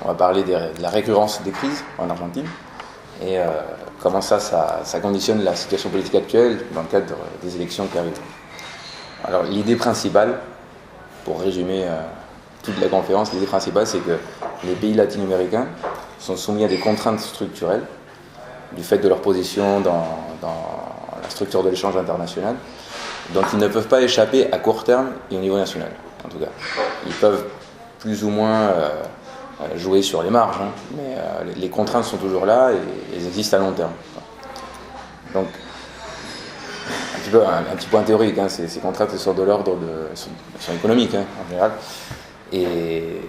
on va parler de la récurrence des crises en Argentine et comment ça conditionne la situation politique actuelle dans le cadre des élections qui arrivent. Alors l'idée principale, pour résumer toute la conférence, l'idée principale c'est que les pays latino-américains sont soumis à des contraintes structurelles du fait de leur position dans la structure de l'échange international, dont ils ne peuvent pas échapper à court terme et au niveau national, en tout cas. Ils peuvent plus ou moins jouer sur les marges, hein, mais les contraintes sont toujours là et elles existent à long terme. Donc, un petit point théorique, hein, ces contraintes sont de l'ordre sont économiques, hein, en général, et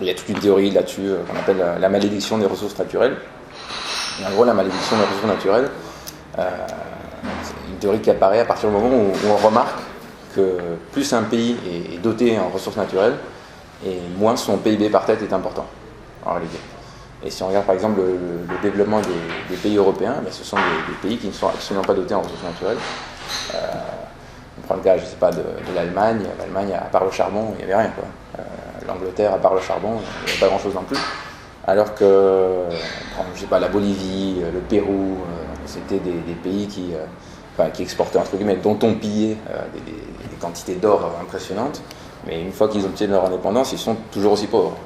il y a toute une théorie là-dessus qu'on appelle la malédiction des ressources naturelles. Et en gros, la malédiction des ressources naturelles, c'est une théorie qui apparaît à partir du moment où on remarque que plus un pays est doté en ressources naturelles, et moins son PIB par tête est important, en réalité. Et si on regarde par exemple le développement des pays européens, ben, ce sont des pays qui ne sont absolument pas dotés en ressources naturelles. On prend le cas, je ne sais pas, de l'Allemagne. L'Allemagne, à part le charbon, il n'y avait rien, quoi. L'Angleterre, à part le charbon, il n'y avait pas grand-chose non plus. Alors que, je sais pas, la Bolivie, le Pérou, c'était des pays qui exportaient, entre guillemets, dont on pillait des quantités d'or impressionnantes. Mais une fois qu'ils obtiennent leur indépendance, ils sont toujours aussi pauvres.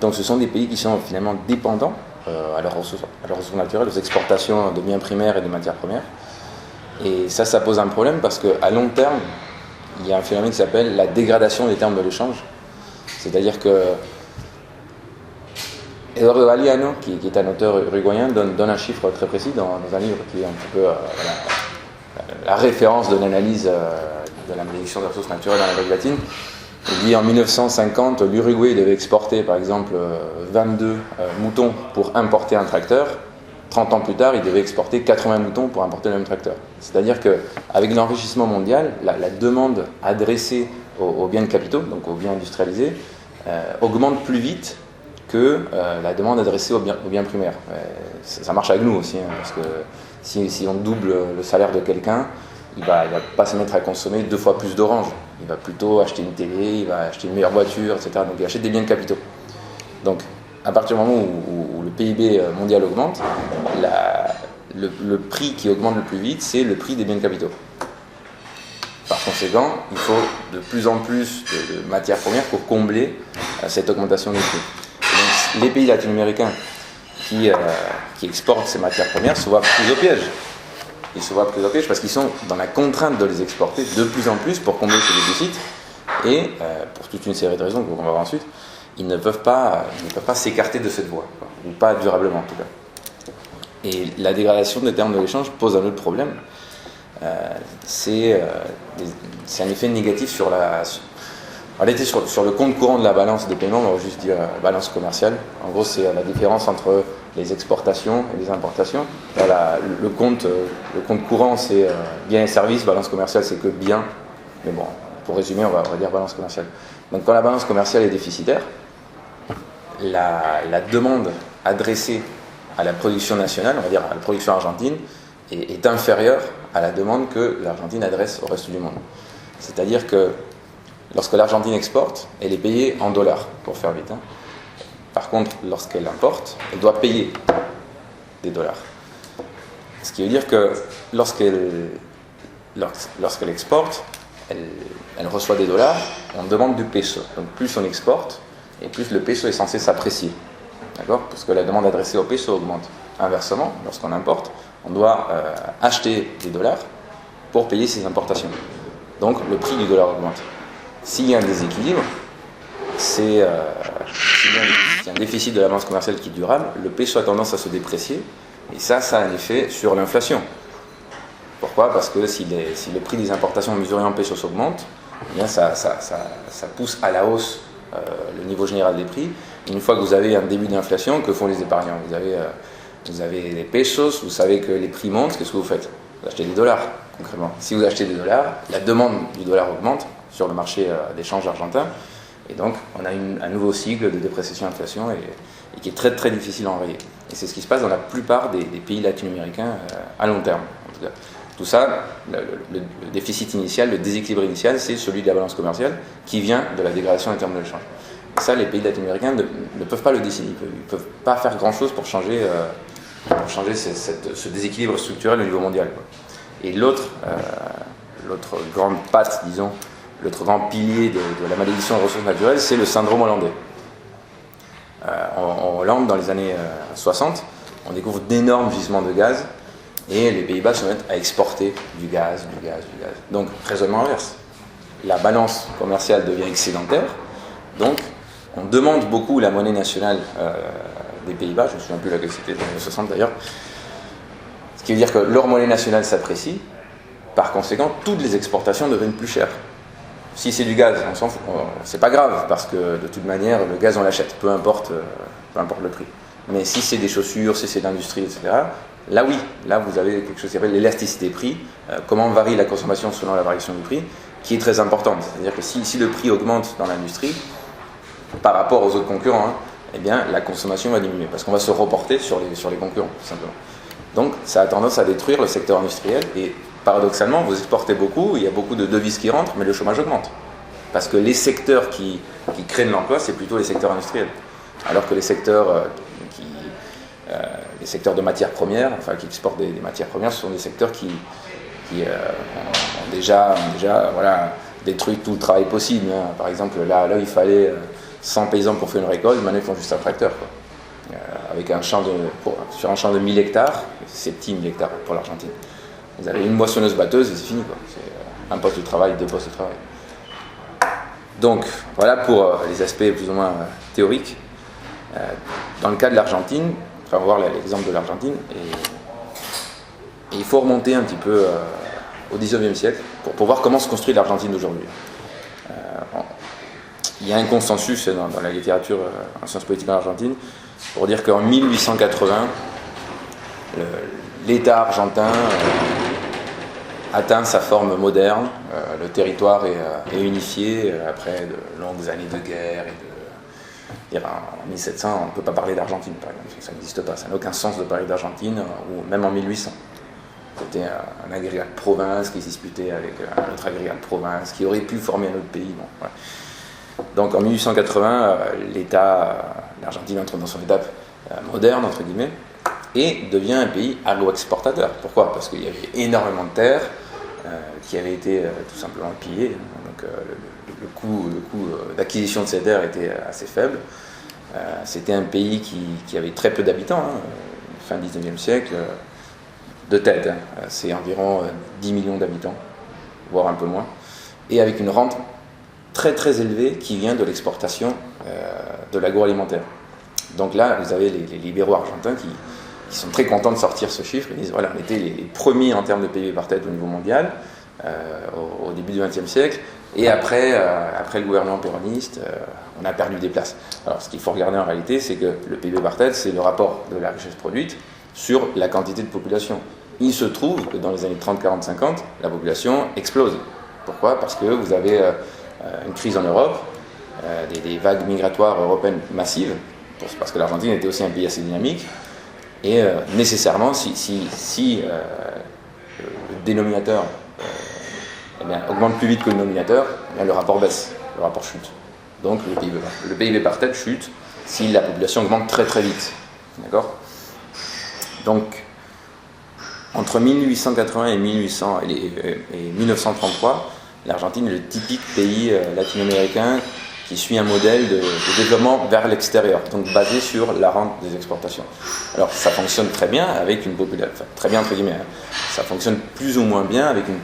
Donc ce sont des pays qui sont finalement dépendants à leurs ressources naturelles, aux exportations de biens primaires et de matières premières. Et ça pose un problème parce qu'à long terme, il y a un phénomène qui s'appelle la dégradation des termes de l'échange. C'est-à-dire que Eduardo Galeano, qui est un auteur uruguayen, donne un chiffre très précis dans un livre qui est un petit peu la référence de l'analyse de la malédiction des ressources naturelles dans l'Amérique latine. Il dit en 1950, l'Uruguay devait exporter par exemple 22 moutons pour importer un tracteur. 30 ans plus tard, il devait exporter 80 moutons pour importer le même tracteur. C'est-à-dire qu'avec l'enrichissement mondial, la demande adressée aux biens de capitaux, donc aux biens industrialisés, augmente plus vite que la demande adressée aux biens primaires. Ça marche avec nous aussi, hein, parce que si on double le salaire de quelqu'un, il va pas se mettre à consommer 2 fois plus d'oranges. Il va plutôt acheter une télé, il va acheter une meilleure voiture, etc. Donc il achète des biens de capitaux. Donc à partir du moment où le PIB mondial augmente, le prix qui augmente le plus vite, c'est le prix des biens de capitaux. Par conséquent, il faut de plus en plus de matières premières pour combler cette augmentation des prix. Et donc, les pays latino-américains qui exportent ces matières premières se voient pris au piège. Ils se voient pris au piège parce qu'ils sont dans la contrainte de les exporter de plus en plus pour combler ces déficits. Et pour toute une série de raisons qu'on va voir ensuite, ils ne peuvent pas s'écarter de cette voie, quoi, ou pas durablement en tout cas. Et la dégradation des termes de l'échange pose un autre problème. C'est un effet négatif sur le compte courant de la balance des paiements, on va juste dire balance commerciale. En gros, c'est la différence entre les exportations et les importations. Le compte courant, c'est biens et services, balance commerciale, c'est que biens. Mais bon, pour résumer, on va dire balance commerciale. Donc quand la balance commerciale est déficitaire, la demande adressée à la production nationale, on va dire à la production argentine, est inférieure à la demande que l'Argentine adresse au reste du monde. C'est-à-dire que lorsque l'Argentine exporte, elle est payée en dollars, pour faire vite. Hein. Par contre, lorsqu'elle importe, elle doit payer des dollars. Ce qui veut dire que lorsqu'elle exporte, elle reçoit des dollars, on demande du peso. Donc plus on exporte, et plus le peso est censé s'apprécier. D'accord ? Parce que la demande adressée au peso augmente. Inversement, lorsqu'on importe, on doit acheter des dollars pour payer ses importations. Donc le prix du dollar augmente. S'il y a un déséquilibre, s'il y a un déficit de la balance commerciale qui est durable, le peso a tendance à se déprécier, et ça a un effet sur l'inflation. Pourquoi ? Parce que si le prix des importations mesurées en pesos augmente, eh bien ça pousse à la hausse le niveau général des prix. Et une fois que vous avez un début d'inflation, que font les épargnants ? Vous avez les pesos, vous savez que les prix montent, qu'est-ce que vous faites ? Vous achetez des dollars, concrètement. Si vous achetez des dollars, la demande du dollar augmente sur le marché d'échange argentin, et donc on a un nouveau cycle de dépréciation-inflation et qui est très très difficile à enrayer. Et c'est ce qui se passe dans la plupart des pays latino-américains à long terme, en tout cas. Tout ça, le déficit initial, le déséquilibre initial, c'est celui de la balance commerciale qui vient de la dégradation des termes de l'échange. Et ça, les pays latino-américains ne peuvent pas le décider. Ils ne peuvent pas faire grand-chose pour changer, ce déséquilibre structurel au niveau mondial, quoi. Et l'autre grande patte, disons, l'autre grand pilier de la malédiction des ressources naturelles, c'est le syndrome hollandais. En Hollande, dans les années 60, on découvre d'énormes gisements de gaz et les Pays-Bas se mettent à exporter du gaz. Donc, raisonnement inverse. La balance commerciale devient excédentaire, donc on demande beaucoup la monnaie nationale des Pays-Bas, je ne me souviens plus laquelle c'était, dans les années 60 d'ailleurs, ce qui veut dire que leur monnaie nationale s'apprécie, par conséquent, toutes les exportations deviennent plus chères. Si c'est du gaz, on s'en fout, c'est pas grave, parce que de toute manière, le gaz on l'achète, peu importe le prix. Mais si c'est des chaussures, si c'est de l'industrie, etc., là oui, là vous avez quelque chose qui s'appelle l'élasticité prix, comment varie la consommation selon la variation du prix, qui est très importante. C'est-à-dire que si le prix augmente dans l'industrie, par rapport aux autres concurrents, eh bien la consommation va diminuer, parce qu'on va se reporter sur les concurrents, tout simplement. Donc ça a tendance à détruire le secteur industriel, et paradoxalement, vous exportez beaucoup, il y a beaucoup de devises qui rentrent, mais le chômage augmente. Parce que les secteurs qui créent de l'emploi, c'est plutôt les secteurs industriels. Alors que les secteurs de matières premières, enfin qui exportent des matières premières, ce sont des secteurs qui ont déjà voilà, détruit tout le travail possible. Par exemple, là il fallait 100 paysans pour faire une récolte, maintenant ils font juste un tracteur, quoi. Avec sur un champ de 1000 hectares, c'est petit 1000 hectares pour l'Argentine. Vous avez une moissonneuse-batteuse et c'est fini, quoi. C'est un poste de travail, 2 postes de travail. Donc, voilà pour les aspects plus ou moins théoriques. Dans le cas de l'Argentine, on va voir l'exemple de l'Argentine, et il faut remonter un petit peu au XIXe siècle pour voir comment se construit l'Argentine d'aujourd'hui. Il y a un consensus dans la littérature en sciences politiques en Argentine pour dire qu'en 1880, l'État argentin atteint sa forme moderne, le territoire est unifié après de longues années de guerre en 1700, on ne peut pas parler d'Argentine, par exemple, ça n'existe pas, ça n'a aucun sens de parler d'Argentine, ou même en 1800. C'était un agrégat de province qui se disputait avec un autre agrégat de province, qui aurait pu former un autre pays. Bon, voilà. Donc en 1880, l'Argentine entre dans son étape moderne, entre guillemets, et devient un pays agro-exportateur. Pourquoi ? Parce qu'il y avait énormément de terres qui avaient été tout simplement pillées. Donc le coût d'acquisition de ces terres était assez faible. C'était un pays qui avait très peu d'habitants, fin 19e siècle, de tête. C'est environ 10 millions d'habitants, voire un peu moins, et avec une rente très très élevée qui vient de l'exportation de l'agroalimentaire. Donc là, vous avez les libéraux argentins qui sont très contents de sortir ce chiffre. Ils disent voilà, on était les premiers en termes de PIB par tête au niveau mondial au début du XXe siècle, et après le gouvernement péroniste, on a perdu des places. Alors ce qu'il faut regarder en réalité, c'est que le PIB par tête, c'est le rapport de la richesse produite sur la quantité de population. Il se trouve que dans les années 30, 40, 50, la population explose. Pourquoi ? Parce que vous avez une crise en Europe, des vagues migratoires européennes massives, parce que l'Argentine était aussi un pays assez dynamique, et nécessairement, si le dénominateur augmente plus vite que le nominateur, le rapport baisse, le rapport chute. Donc le PIB par tête chute si la population augmente très très vite. D'accord ? Donc, entre 1880 et 1933, l'Argentine est le typique pays latino-américain qui suit un modèle de développement vers l'extérieur, donc basé sur la rente des exportations. Alors ça fonctionne très bien avec une population, enfin, très bien entre guillemets, ça fonctionne plus ou moins bien avec une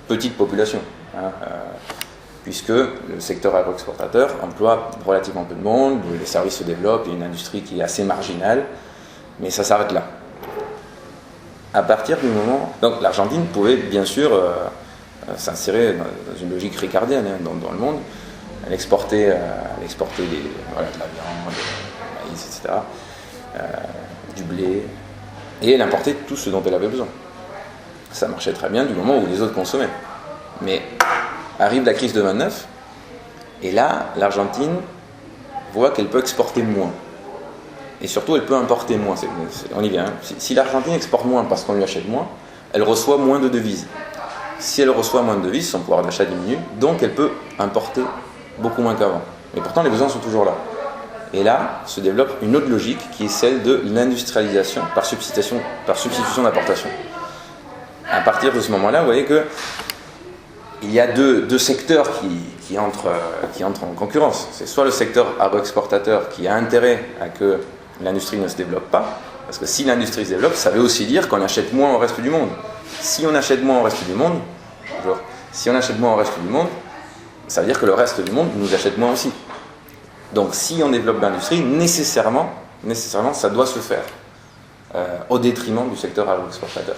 petite population, puisque le secteur agroexportateur emploie relativement peu de monde, les services se développent, il y a une industrie qui est assez marginale, mais ça s'arrête là. À partir du moment... Donc l'Argentine pouvait bien sûr s'insérer dans une logique ricardienne dans le monde. Elle exportait, de la viande, du maïs, etc., du blé, et elle importait tout ce dont elle avait besoin. Ça marchait très bien du moment où les autres consommaient. Mais arrive la crise de 29, et là, l'Argentine voit qu'elle peut exporter moins. Et surtout, elle peut importer moins. On y vient. Si l'Argentine exporte moins parce qu'on lui achète moins, elle reçoit moins de devises. Si elle reçoit moins de devises, son pouvoir d'achat diminue, donc elle peut importer beaucoup moins qu'avant. mais pourtant les besoins sont toujours là. Et là se développe une autre logique qui est celle de l'industrialisation par substitution d'apportation. À partir de ce moment-là, vous voyez que il y a deux secteurs qui entrent en concurrence. C'est soit le secteur agro-exportateur qui a intérêt à que l'industrie ne se développe pas, parce que si l'industrie se développe, ça veut aussi dire qu'on achète moins au reste du monde. Si on achète moins au reste du monde, ça veut dire que le reste du monde nous achète moins aussi. Donc si on développe l'industrie, nécessairement ça doit se faire au détriment du secteur agro-exportateur.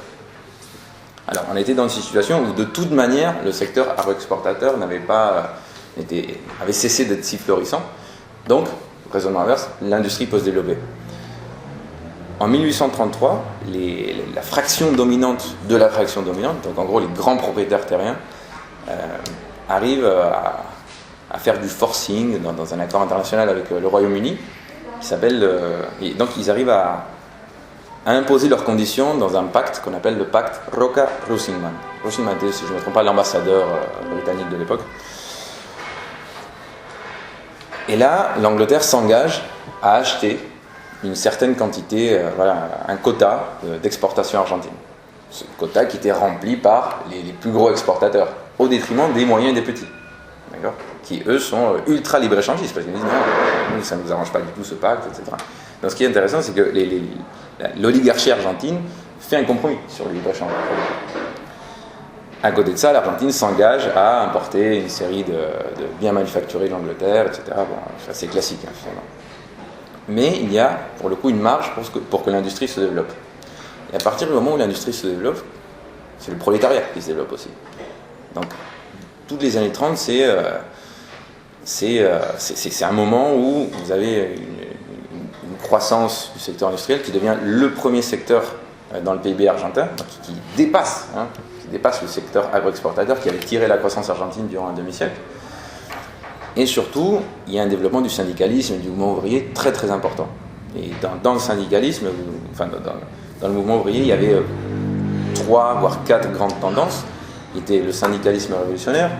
Alors on était dans une situation où de toute manière le secteur agro-exportateur avait cessé d'être si florissant. Donc, raisonnement inverse, l'industrie peut se développer. En 1833, la fraction dominante de la fraction dominante, donc en gros les grands propriétaires terriens, arrivent à faire du forcing dans un accord international avec le Royaume-Uni, qui s'appelle, et donc ils arrivent à imposer leurs conditions dans un pacte qu'on appelle le pacte Roca-Rusinman. Rusinman était, si je ne me trompe pas, l'ambassadeur britannique de l'époque. Et là, l'Angleterre s'engage à acheter une certaine quantité, un quota d'exportation argentine. Ce quota qui était rempli par les plus gros exportateurs, au détriment des moyens et des petits, d'accord, qui eux sont ultra libre-échangistes, parce qu'ils disent non, nous, ça ne nous arrange pas du tout ce pacte, etc. Donc ce qui est intéressant, c'est que l'oligarchie argentine fait un compromis sur le libre-échange. À côté de ça, l'Argentine s'engage à importer une série de biens manufacturés de l'Angleterre, etc. Bon, c'est assez classique, hein, finalement. Mais il y a, pour le coup, une marge pour que l'industrie se développe. Et à partir du moment où l'industrie se développe, c'est le prolétariat qui se développe aussi. Donc, toutes les années 30, c'est un moment où vous avez une croissance du secteur industriel qui devient le premier secteur dans le PIB argentin, qui dépasse le secteur agro-exportateur qui avait tiré la croissance argentine durant un demi-siècle. Et surtout, il y a un développement du syndicalisme et du mouvement ouvrier très très important. Et dans le syndicalisme, dans le mouvement ouvrier, il y avait 3 voire 4 grandes tendances, qui étaient le syndicalisme révolutionnaire,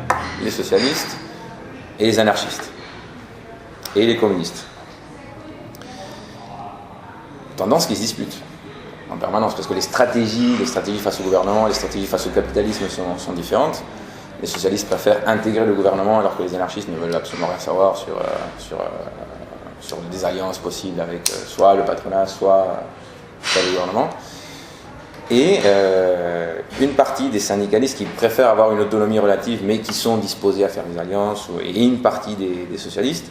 les socialistes et les anarchistes, et les communistes. Tendances qui se disputent en permanence, parce que les stratégies face au gouvernement, les stratégies face au capitalisme sont différentes. Les socialistes préfèrent intégrer le gouvernement, alors que les anarchistes ne veulent absolument rien savoir sur des alliances possibles avec soit le patronat, soit le gouvernement. Et une partie des syndicalistes qui préfèrent avoir une autonomie relative, mais qui sont disposés à faire des alliances, et une partie des socialistes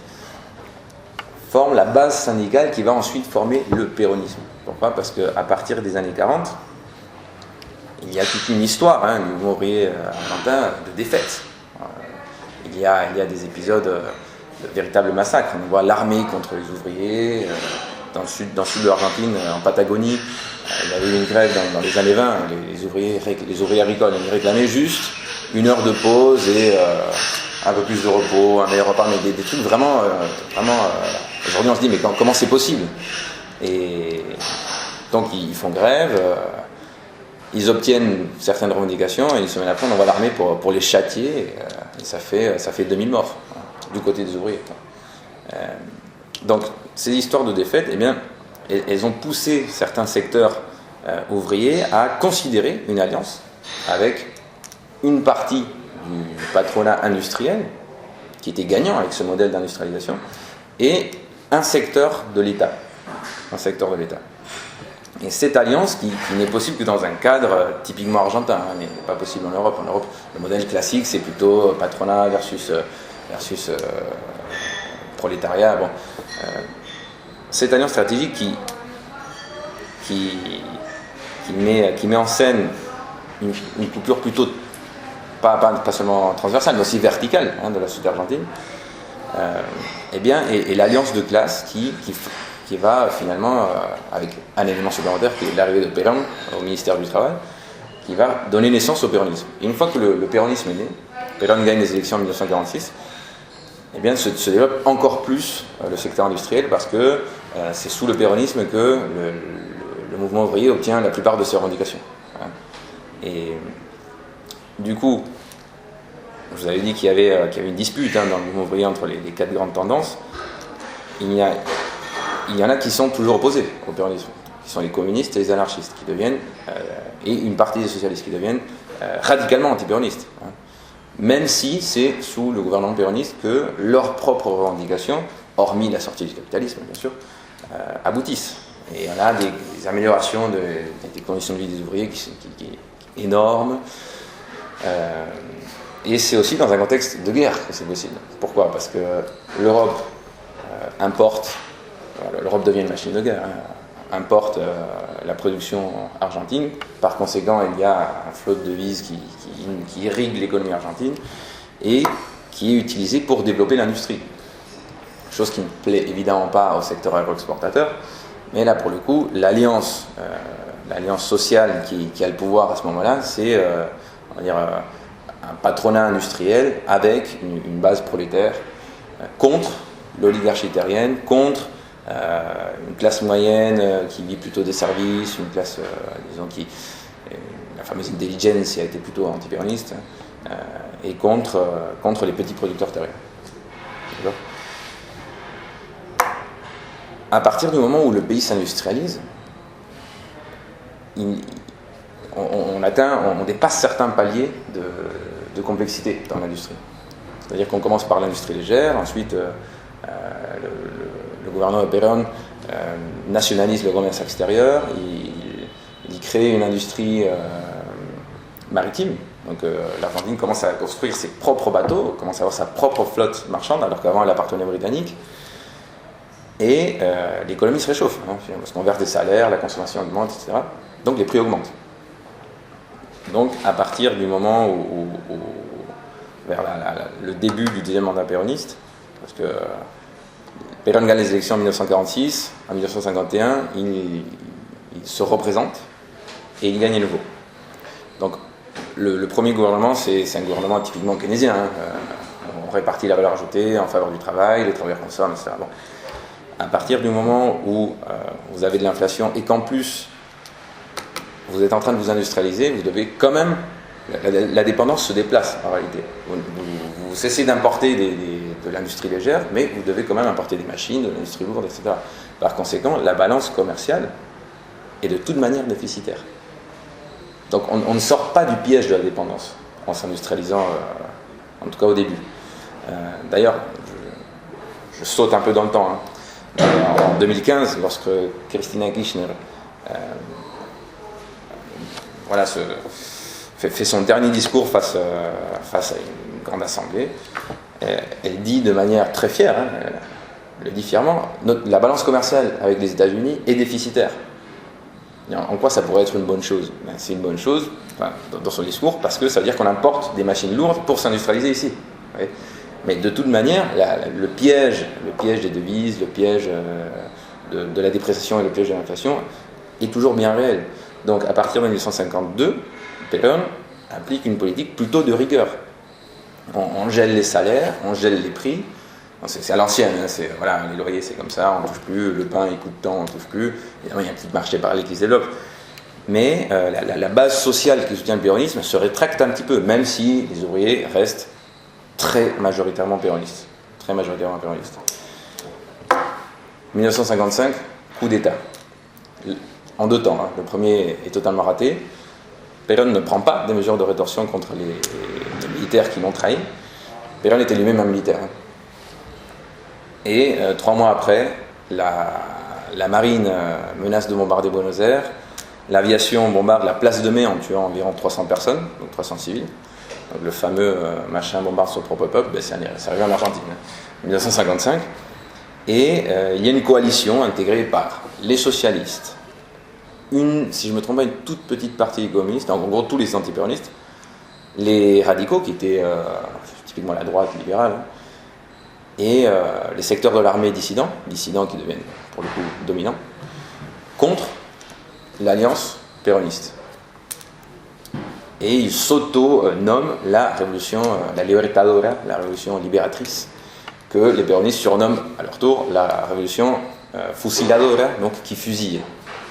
forment la base syndicale qui va ensuite former le péronisme. Pourquoi ? Parce qu'à partir des années 40, il y a toute une histoire du mouvement ouvrier argentin de défaite. Il y a des épisodes de véritables massacres. On voit l'armée contre les ouvriers. Dans le sud de l'Argentine, en Patagonie, il y avait eu une grève dans les années 20. Les ouvriers agricoles, ils réclamaient juste 1 heure de pause et un peu plus de repos, un meilleur repas, mais des trucs vraiment... aujourd'hui, on se dit, mais comment c'est possible ? Et donc, ils font grève... ils obtiennent certaines revendications et une semaine après on envoie l'armée pour les châtier et ça fait 2000 morts du côté des ouvriers. Donc ces histoires de défaite, eh bien, elles ont poussé certains secteurs ouvriers à considérer une alliance avec une partie du patronat industriel qui était gagnant avec ce modèle d'industrialisation et un secteur de l'État. Et cette alliance qui n'est possible que dans un cadre typiquement argentin, mais n'est pas possible en Europe. En Europe, le modèle classique, c'est plutôt patronat versus prolétariat. Bon, cette alliance stratégique qui met en scène une coupure plutôt pas seulement transversale, mais aussi verticale de la société argentine, et l'alliance de classe qui va finalement, avec un élément supplémentaire qui est l'arrivée de Perón au ministère du Travail, qui va donner naissance au péronisme. Et une fois que le péronisme est né, Perón gagne les élections en 1946, eh bien, se développe encore plus le secteur industriel, parce que c'est sous le péronisme que le mouvement ouvrier obtient la plupart de ses revendications. Et du coup, je vous avais dit qu'il y avait une dispute dans le mouvement ouvrier entre les 4 grandes tendances. Il y en a qui sont toujours opposés au péronisme, qui sont les communistes et les anarchistes, qui deviennent, et une partie des socialistes qui deviennent radicalement antipéronistes. Même si c'est sous le gouvernement péroniste que leurs propres revendications, hormis la sortie du capitalisme bien sûr, aboutissent. Et on a des améliorations des conditions de vie des ouvriers qui sont énormes. Et c'est aussi dans un contexte de guerre que c'est possible. Pourquoi ? Parce que l'Europe importe, l'Europe devient une machine de guerre, importe la production argentine. Par conséquent, il y a un flot de devises qui irrigue l'économie argentine et qui est utilisé pour développer l'industrie. Chose qui ne plaît évidemment pas au secteur agroexportateur, mais là pour le coup, l'alliance sociale qui a le pouvoir à ce moment-là, c'est on va dire, un patronat industriel avec une base prolétaire contre l'oligarchie terrienne, contre une classe moyenne qui vit plutôt des services, une classe, disons, la fameuse intelligentsia a été plutôt antipéroniste, et contre les petits producteurs terriens. D'accord ? À partir du moment où le pays s'industrialise, on dépasse certains paliers de complexité dans l'industrie. C'est-à-dire qu'on commence par l'industrie légère, ensuite le gouvernement de Perón nationalise le commerce extérieur, il crée une industrie maritime. Donc l'Argentine commence à construire ses propres bateaux, commence à avoir sa propre flotte marchande, alors qu'avant elle appartenait aux Britanniques. Et l'économie se réchauffe, parce qu'on verse des salaires, la consommation augmente, etc. Donc les prix augmentent. Donc à partir du moment où vers le début du deuxième mandat péroniste, parce que Perón gagne les élections en 1946, en 1951, il se représente et il gagne à nouveau. Donc le premier gouvernement, c'est un gouvernement typiquement keynésien. On répartit la valeur ajoutée en faveur du travail, les travailleurs consomment, etc. Bon. À partir du moment où vous avez de l'inflation et qu'en plus vous êtes en train de vous industrialiser, vous devez quand même, la dépendance se déplace en réalité. Vous cessez d'importer de l'industrie légère, mais vous devez quand même importer des machines, de l'industrie lourde, etc. Par conséquent, la balance commerciale est de toute manière déficitaire. Donc on ne sort pas du piège de la dépendance en s'industrialisant, en tout cas au début. D'ailleurs, je saute un peu dans le temps. En 2015, lorsque Cristina Kirchner fait son dernier discours face à une grande assemblée, elle dit de manière très fière, elle le dit fièrement, la balance commerciale avec les États-Unis est déficitaire. En quoi ça pourrait être une bonne chose ? C'est une bonne chose, dans son discours, parce que ça veut dire qu'on importe des machines lourdes pour s'industrialiser ici. Oui. Mais de toute manière, le piège des devises, le piège de la dépréciation et le piège de l'inflation est toujours bien réel. Donc à partir de 1952, Perón applique une politique plutôt de rigueur. On gèle les salaires, on gèle les prix. C'est à l'ancienne, les loyers c'est comme ça, on ne touche plus, le pain il coûte tant, on ne touche plus. Évidemment, il y a un petit marché parallèle qui se développe. Mais la base sociale qui soutient le péronisme se rétracte un petit peu, même si les ouvriers restent très majoritairement péronistes. 1955, coup d'État. En deux temps. Le premier est totalement raté. Perón ne prend pas des mesures de rétorsion contre les militaires qui l'ont trahi. Perón était lui-même un militaire. Et 3 mois après, la marine menace de bombarder Buenos Aires. L'aviation bombarde la place de Mai en tuant environ 300 personnes, donc 300 civils. Donc le fameux machin bombarde son propre peuple, c'est arrivé en Argentine, 1955. Et il y a une coalition intégrée par les socialistes, si je ne me trompe pas, une toute petite partie des communistes, en gros tous les antipéronistes, les radicaux, qui étaient typiquement la droite libérale, et les secteurs de l'armée dissidents qui deviennent pour le coup dominants, contre l'alliance péroniste. Et ils s'auto-nomment la révolution, la Libertadora, la révolution libératrice, que les péronistes surnomment à leur tour la révolution fusiladora, donc qui fusille.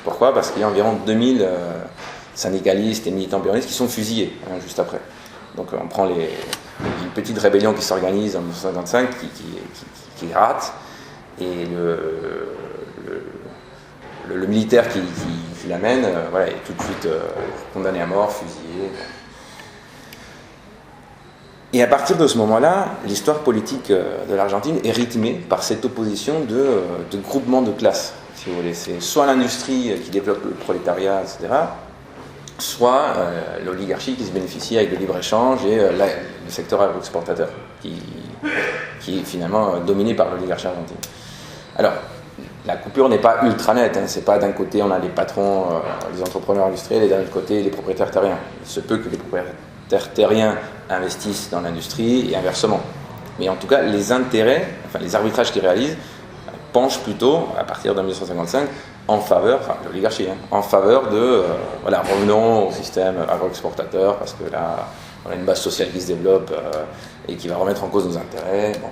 Pourquoi ? Parce qu'il y a environ 2000 syndicalistes et militants péronistes qui sont fusillés juste après. Donc on prend une petite rébellion qui s'organise en 1955 qui rate, et le militaire qui l'amène voilà, est tout de suite condamné à mort, fusillé. Et à partir de ce moment-là, l'histoire politique de l'Argentine est rythmée par cette opposition de groupements de classes, si vous voulez. C'est soit l'industrie qui développe le prolétariat, etc., soit l'oligarchie qui se bénéficie avec le libre-échange et le secteur agroexportateur, qui est finalement dominé par l'oligarchie argentine. Alors, la coupure n'est pas ultra nette, hein. C'est pas d'un côté on a les patrons, les entrepreneurs industriels, et d'un autre côté les propriétaires terriens. Il se peut que les propriétaires terriens investissent dans l'industrie et inversement. Mais en tout cas, les intérêts, enfin les arbitrages qu'ils réalisent, penchent plutôt, à partir de 1955, en faveur, enfin l'oligarchie, hein, en faveur de, voilà, revenons au système agroexportateur, parce que là, on a une base sociale qui se développe et qui va remettre en cause nos intérêts, bon,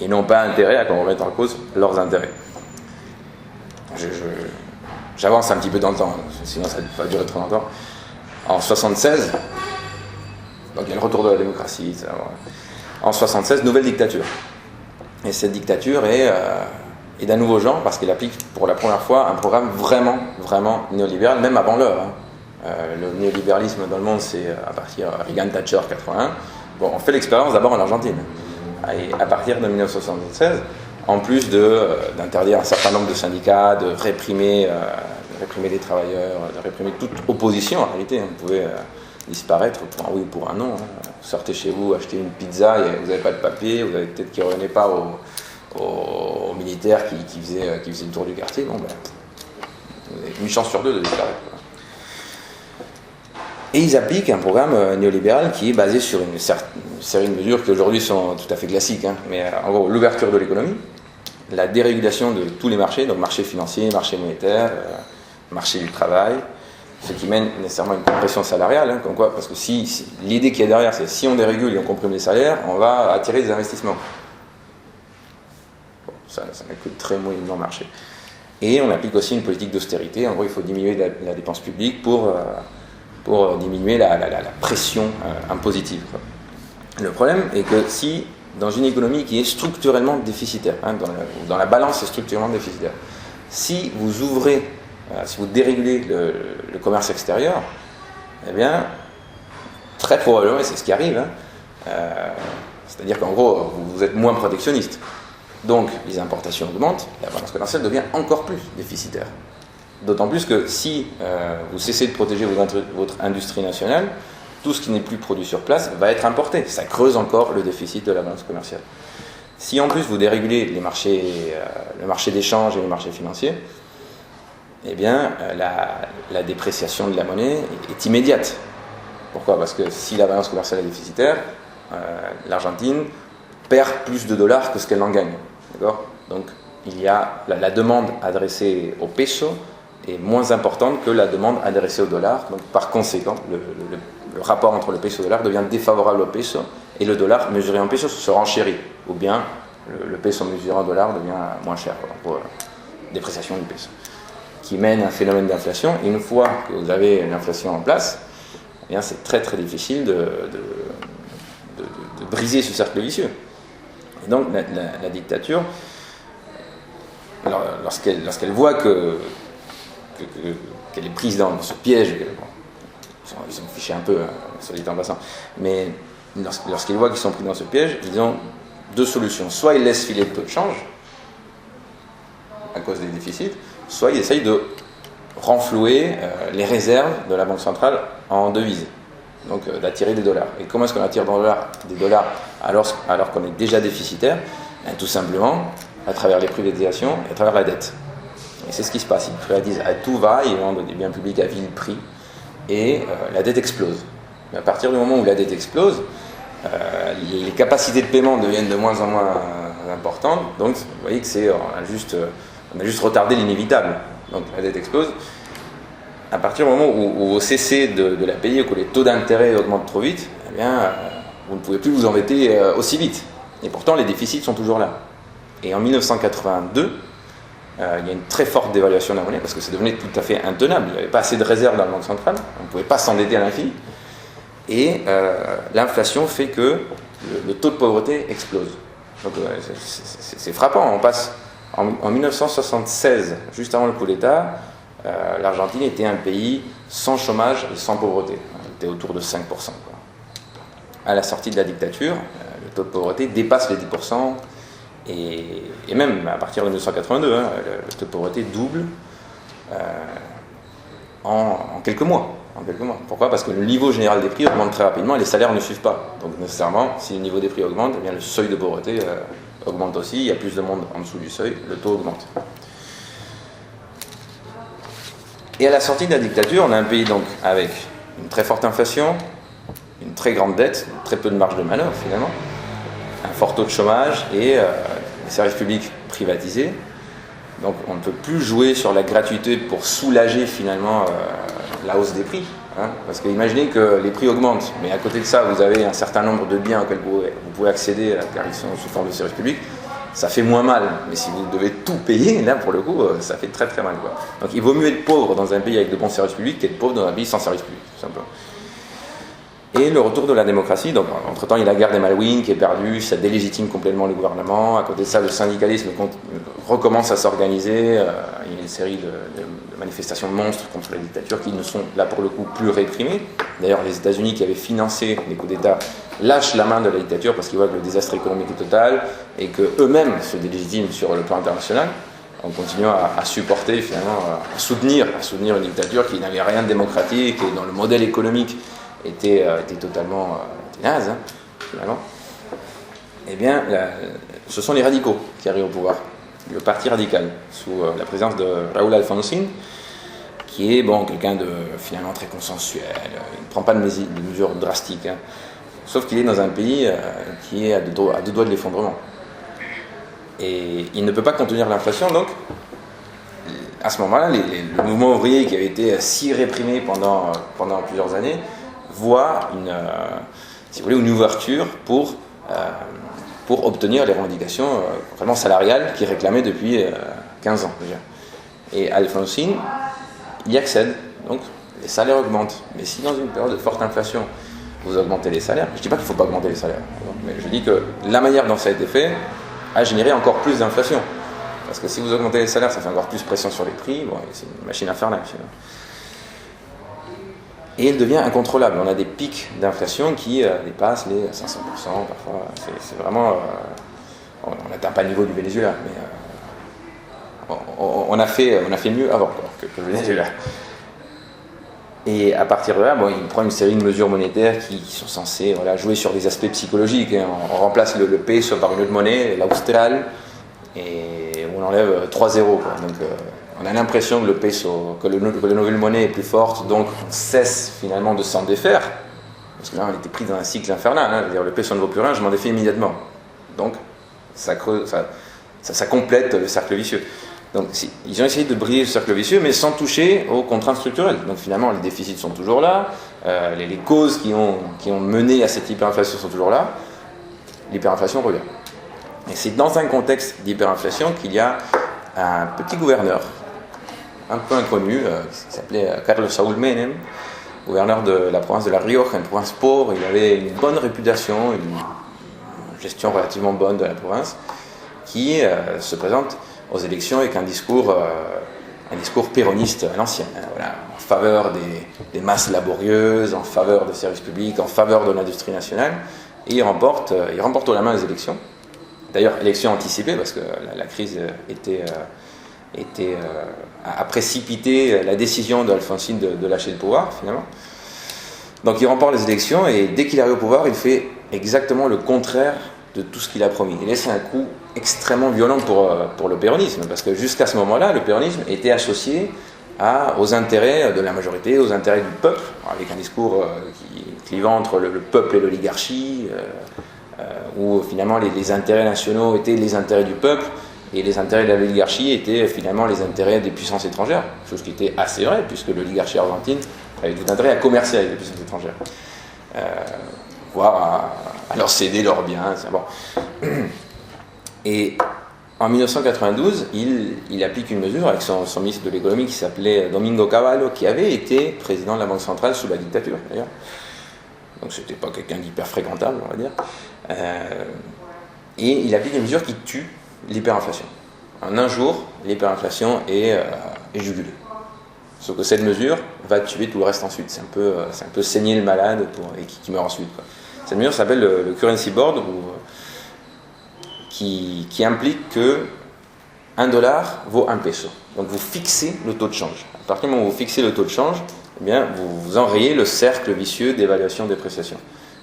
et n'ont pas intérêt à qu'on remette en cause leurs intérêts. J'avance un petit peu dans le temps, sinon ça va durer trop longtemps. En 1976, donc il y a le retour de la démocratie, etc. En 1976, nouvelle dictature. Et cette dictature est d'un nouveau genre, parce qu'elle applique pour la première fois un programme vraiment, vraiment néolibéral, même avant l'heure. Hein. Le néolibéralisme dans le monde, c'est à partir de Reagan-Thatcher 81. Bon, on fait l'expérience d'abord en Argentine. Et à partir de 1976, en plus d'interdire un certain nombre de syndicats, de réprimer les travailleurs, de réprimer toute opposition en réalité. Vous pouvez disparaître pour un oui ou pour un non. Hein. Vous sortez chez vous, achetez une pizza, vous n'avez pas de papier, vous avez peut-être qui ne revenez pas aux militaires qui faisaient le tour du quartier. Bon, ben, vous avez une chance sur deux de disparaître. Et ils appliquent un programme néolibéral qui est basé sur une série de mesures qui aujourd'hui sont tout à fait classiques. Hein. Mais en gros, l'ouverture de l'économie, la dérégulation de tous les marchés, donc marché financier, marché monétaire, marché du travail, ce qui mène nécessairement à une compression salariale. Hein, comme quoi, parce que l'idée qu'il y a derrière, c'est si on dérégule et on comprime les salaires, on va attirer des investissements. Bon, ça n'a que très moyennement marché. Et on applique aussi une politique d'austérité. En gros, il faut diminuer la dépense publique pour diminuer la pression impositive. Quoi. Le problème est que si, dans une économie qui est structurellement déficitaire, hein, dans la balance est structurellement déficitaire, si vous ouvrez, si vous dérégulez le commerce extérieur, eh bien, très probablement, et c'est ce qui arrive, hein, c'est-à-dire qu'en gros, vous êtes moins protectionniste. Donc, les importations augmentent, la balance commerciale devient encore plus déficitaire. D'autant plus que si vous cessez de protéger votre industrie nationale, tout ce qui n'est plus produit sur place va être importé. Ça creuse encore le déficit de la balance commerciale. Si en plus vous dérégulez le marché d'échange et les marchés financiers, eh bien la dépréciation de la monnaie est immédiate. Pourquoi ? Parce que si la balance commerciale est déficitaire, l'Argentine perd plus de dollars que ce qu'elle en gagne. D'accord ? Donc il y a la demande adressée au peso est moins importante que la demande adressée au dollar. Donc, par conséquent, le rapport entre le peso et le dollar devient défavorable au peso et le dollar mesuré en peso se renchérit. Ou bien, le peso mesuré en dollar devient moins cher. Donc, dépréciation du peso. Qui mène à un phénomène d'inflation. Et une fois que vous avez l'inflation en place, eh bien, c'est très très difficile de briser ce cercle vicieux. Et donc, la dictature, alors, lorsqu'elle voit qu'elle est prise dans ce piège, bon, ils s'en fichaient un peu, soit dit en passant, mais lorsqu'ils voient qu'ils sont pris dans ce piège, ils ont deux solutions. Soit ils laissent filer le taux de change, à cause des déficits, soit ils essayent de renflouer les réserves de la Banque centrale en devises, donc d'attirer des dollars. Et comment est-ce qu'on attire des dollars alors qu'on est déjà déficitaire ? Tout simplement à travers les privatisations et à travers la dette. Et c'est ce qui se passe. Ils privatisent à tout va, ils vendent des biens publics à vil prix, et la dette explose. Mais à partir du moment où la dette explose, les capacités de paiement deviennent de moins en moins importantes, donc vous voyez que on a juste retardé l'inévitable. Donc la dette explose. À partir du moment où vous cessez de la payer, ou que les taux d'intérêt augmentent trop vite, eh bien, vous ne pouvez plus vous embêter aussi vite. Et pourtant, les déficits sont toujours là. Et en 1982, il y a une très forte dévaluation de la monnaie, parce que ça devenait tout à fait intenable. Il n'y avait pas assez de réserves dans la Banque centrale, on ne pouvait pas s'endetter à l'infini. Et l'inflation fait que le taux de pauvreté explose. Donc c'est frappant. On passe en 1976, juste avant le coup d'État, l'Argentine était un pays sans chômage et sans pauvreté. Elle était autour de 5%. Quoi. À la sortie de la dictature, le taux de pauvreté dépasse les 10%. Et même à partir de 1982, le taux de pauvreté double en quelques mois. Pourquoi ? Parce que le niveau général des prix augmente très rapidement et les salaires ne suivent pas. Donc nécessairement, si le niveau des prix augmente, eh bien, le seuil de pauvreté augmente aussi. Il y a plus de monde en dessous du seuil, le taux augmente. Et à la sortie de la dictature, on a un pays donc avec une très forte inflation, une très grande dette, très peu de marge de manœuvre finalement, un fort taux de chômage et les services publics privatisés. Donc on ne peut plus jouer sur la gratuité pour soulager finalement la hausse des prix. Parce que imaginez que les prix augmentent, mais à côté de ça, vous avez un certain nombre de biens auxquels vous pouvez accéder car ils sont sous forme de services publics. Ça fait moins mal, mais si vous devez tout payer, là pour le coup, ça fait très très mal. Quoi. Donc il vaut mieux être pauvre dans un pays avec de bons services publics qu'être pauvre dans un pays sans services publics, tout simplement. Et le retour de la démocratie, donc entre-temps il y a la guerre des Malouines qui est perdue, ça délégitime complètement le gouvernement, à côté de ça le syndicalisme recommence à s'organiser, il y a une série de manifestations monstres contre la dictature qui ne sont là pour le coup plus réprimées. D'ailleurs les États-Unis qui avaient financé les coups d'État lâchent la main de la dictature parce qu'ils voient que le désastre économique est total et qu'eux-mêmes se délégitiment sur le plan international en continuant à supporter finalement, à soutenir une dictature qui n'avait rien de démocratique et dont le modèle économique était totalement naze, finalement. Eh bien, ce sont les radicaux qui arrivent au pouvoir. Le parti radical, sous la présidence de Raúl Alfonsín, qui est quelqu'un de finalement très consensuel, il ne prend pas de mesures drastiques, sauf qu'il est dans un pays qui est à deux doigts de l'effondrement. Et il ne peut pas contenir l'inflation, donc à ce moment-là, le mouvement ouvrier qui avait été si réprimé pendant plusieurs années, voit une ouverture pour obtenir les revendications vraiment salariales qu'il réclamait depuis 15 ans déjà. Et Alfonsín y accède, donc les salaires augmentent. Mais si dans une période de forte inflation, vous augmentez les salaires, je ne dis pas qu'il ne faut pas augmenter les salaires, mais je dis que la manière dont ça a été fait a généré encore plus d'inflation. Parce que si vous augmentez les salaires, ça fait encore plus pression sur les prix, c'est une machine infernale. Et il devient incontrôlable. On a des pics d'inflation qui dépassent les 500%, parfois. C'est vraiment... on n'atteint pas le niveau du Venezuela, mais on a fait mieux avant que le Venezuela. Et à partir de là, il prend une série de mesures monétaires qui sont censées jouer sur des aspects psychologiques. On remplace le peso par une autre monnaie, l'Austral, et on enlève 3 zéros. Donc on a l'impression que le peso, que la nouvelle monnaie est plus forte, donc on cesse finalement de s'en défaire. Parce que là, on était pris dans un cycle infernal. C'est-à-dire, le peso ne vaut plus rien, je m'en défais immédiatement. Donc ça complète le cercle vicieux. Donc ils ont essayé de briser ce cercle vicieux, mais sans toucher aux contraintes structurelles. Donc finalement, les déficits sont toujours là, les causes qui ont mené à cette hyperinflation sont toujours là, l'hyperinflation revient. Et c'est dans un contexte d'hyperinflation qu'il y a un petit gouverneur, un peu inconnu, qui s'appelait Carlos Saúl Menem, gouverneur de la province de La Rioja, une province pauvre. Il avait une bonne réputation, une gestion relativement bonne de la province, qui se présente aux élections avec un discours péroniste à l'ancienne, en faveur des masses laborieuses, en faveur des services publics, en faveur de l'industrie nationale, et il remporte haut la main les élections. D'ailleurs, élections anticipées, parce que la crise a précipité la décision d'Alfonsín de lâcher le pouvoir, finalement. Donc il remporte les élections, et dès qu'il arrive au pouvoir, il fait exactement le contraire de tout ce qu'il a promis. Il laisse un coup extrêmement violent pour le péronisme, parce que jusqu'à ce moment-là, le péronisme était associé aux intérêts de la majorité, aux intérêts du peuple, avec un discours clivant entre le peuple et l'oligarchie, où finalement les intérêts nationaux étaient les intérêts du peuple, et les intérêts de l'oligarchie étaient finalement les intérêts des puissances étrangères, chose qui était assez vraie, puisque l'oligarchie argentine avait tout intérêt à commercer avec les puissances étrangères. Voire à leur céder leurs biens. Bon. Et en 1992, il applique une mesure avec son ministre de l'économie qui s'appelait Domingo Cavallo, qui avait été président de la Banque centrale sous la dictature, d'ailleurs. donc c'était pas quelqu'un d'hyper fréquentable, on va dire. Et il applique des mesures qui tuent l'hyperinflation. En un jour, l'hyperinflation est jugulée. Sauf que cette mesure va tuer tout le reste ensuite. C'est un peu saigner le malade et qui meurt ensuite, quoi. Cette mesure s'appelle le currency board, qui implique que $1 vaut 1 peso. Donc vous fixez le taux de change. À partir du moment où vous fixez le taux de change, eh bien, vous enrayez le cercle vicieux d'évaluation-dépréciation.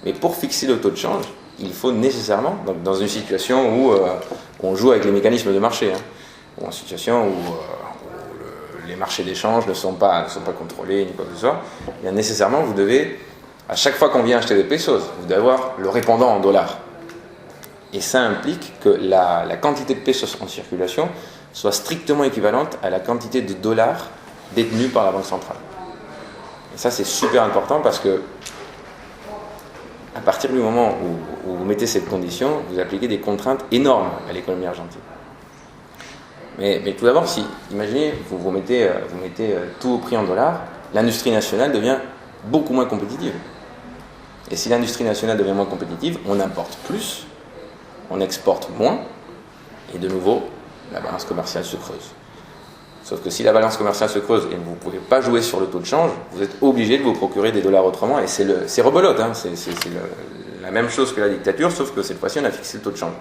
Mais pour fixer le taux de change, il faut nécessairement, donc dans une situation où on joue avec les mécanismes de marché, ou en situation où les marchés d'échange ne sont pas contrôlés, ni quoi que ce soit, eh bien, nécessairement, vous devez, à chaque fois qu'on vient acheter des pesos, vous devez avoir le répondant en dollars. Et ça implique que la quantité de pesos en circulation soit strictement équivalente à la quantité de dollars détenus par la Banque centrale. Et ça, c'est super important parce que à partir du moment où vous mettez cette condition, vous appliquez des contraintes énormes à l'économie argentine. Mais tout d'abord, imaginez, vous mettez tout au prix en dollars, l'industrie nationale devient beaucoup moins compétitive. Et si l'industrie nationale devient moins compétitive, on importe plus, on exporte moins, et de nouveau, la balance commerciale se creuse. Sauf que si la balance commerciale se creuse et que vous ne pouvez pas jouer sur le taux de change, vous êtes obligé de vous procurer des dollars autrement, et c'est rebelote, c'est la même chose que la dictature, sauf que cette fois-ci on a fixé le taux de change.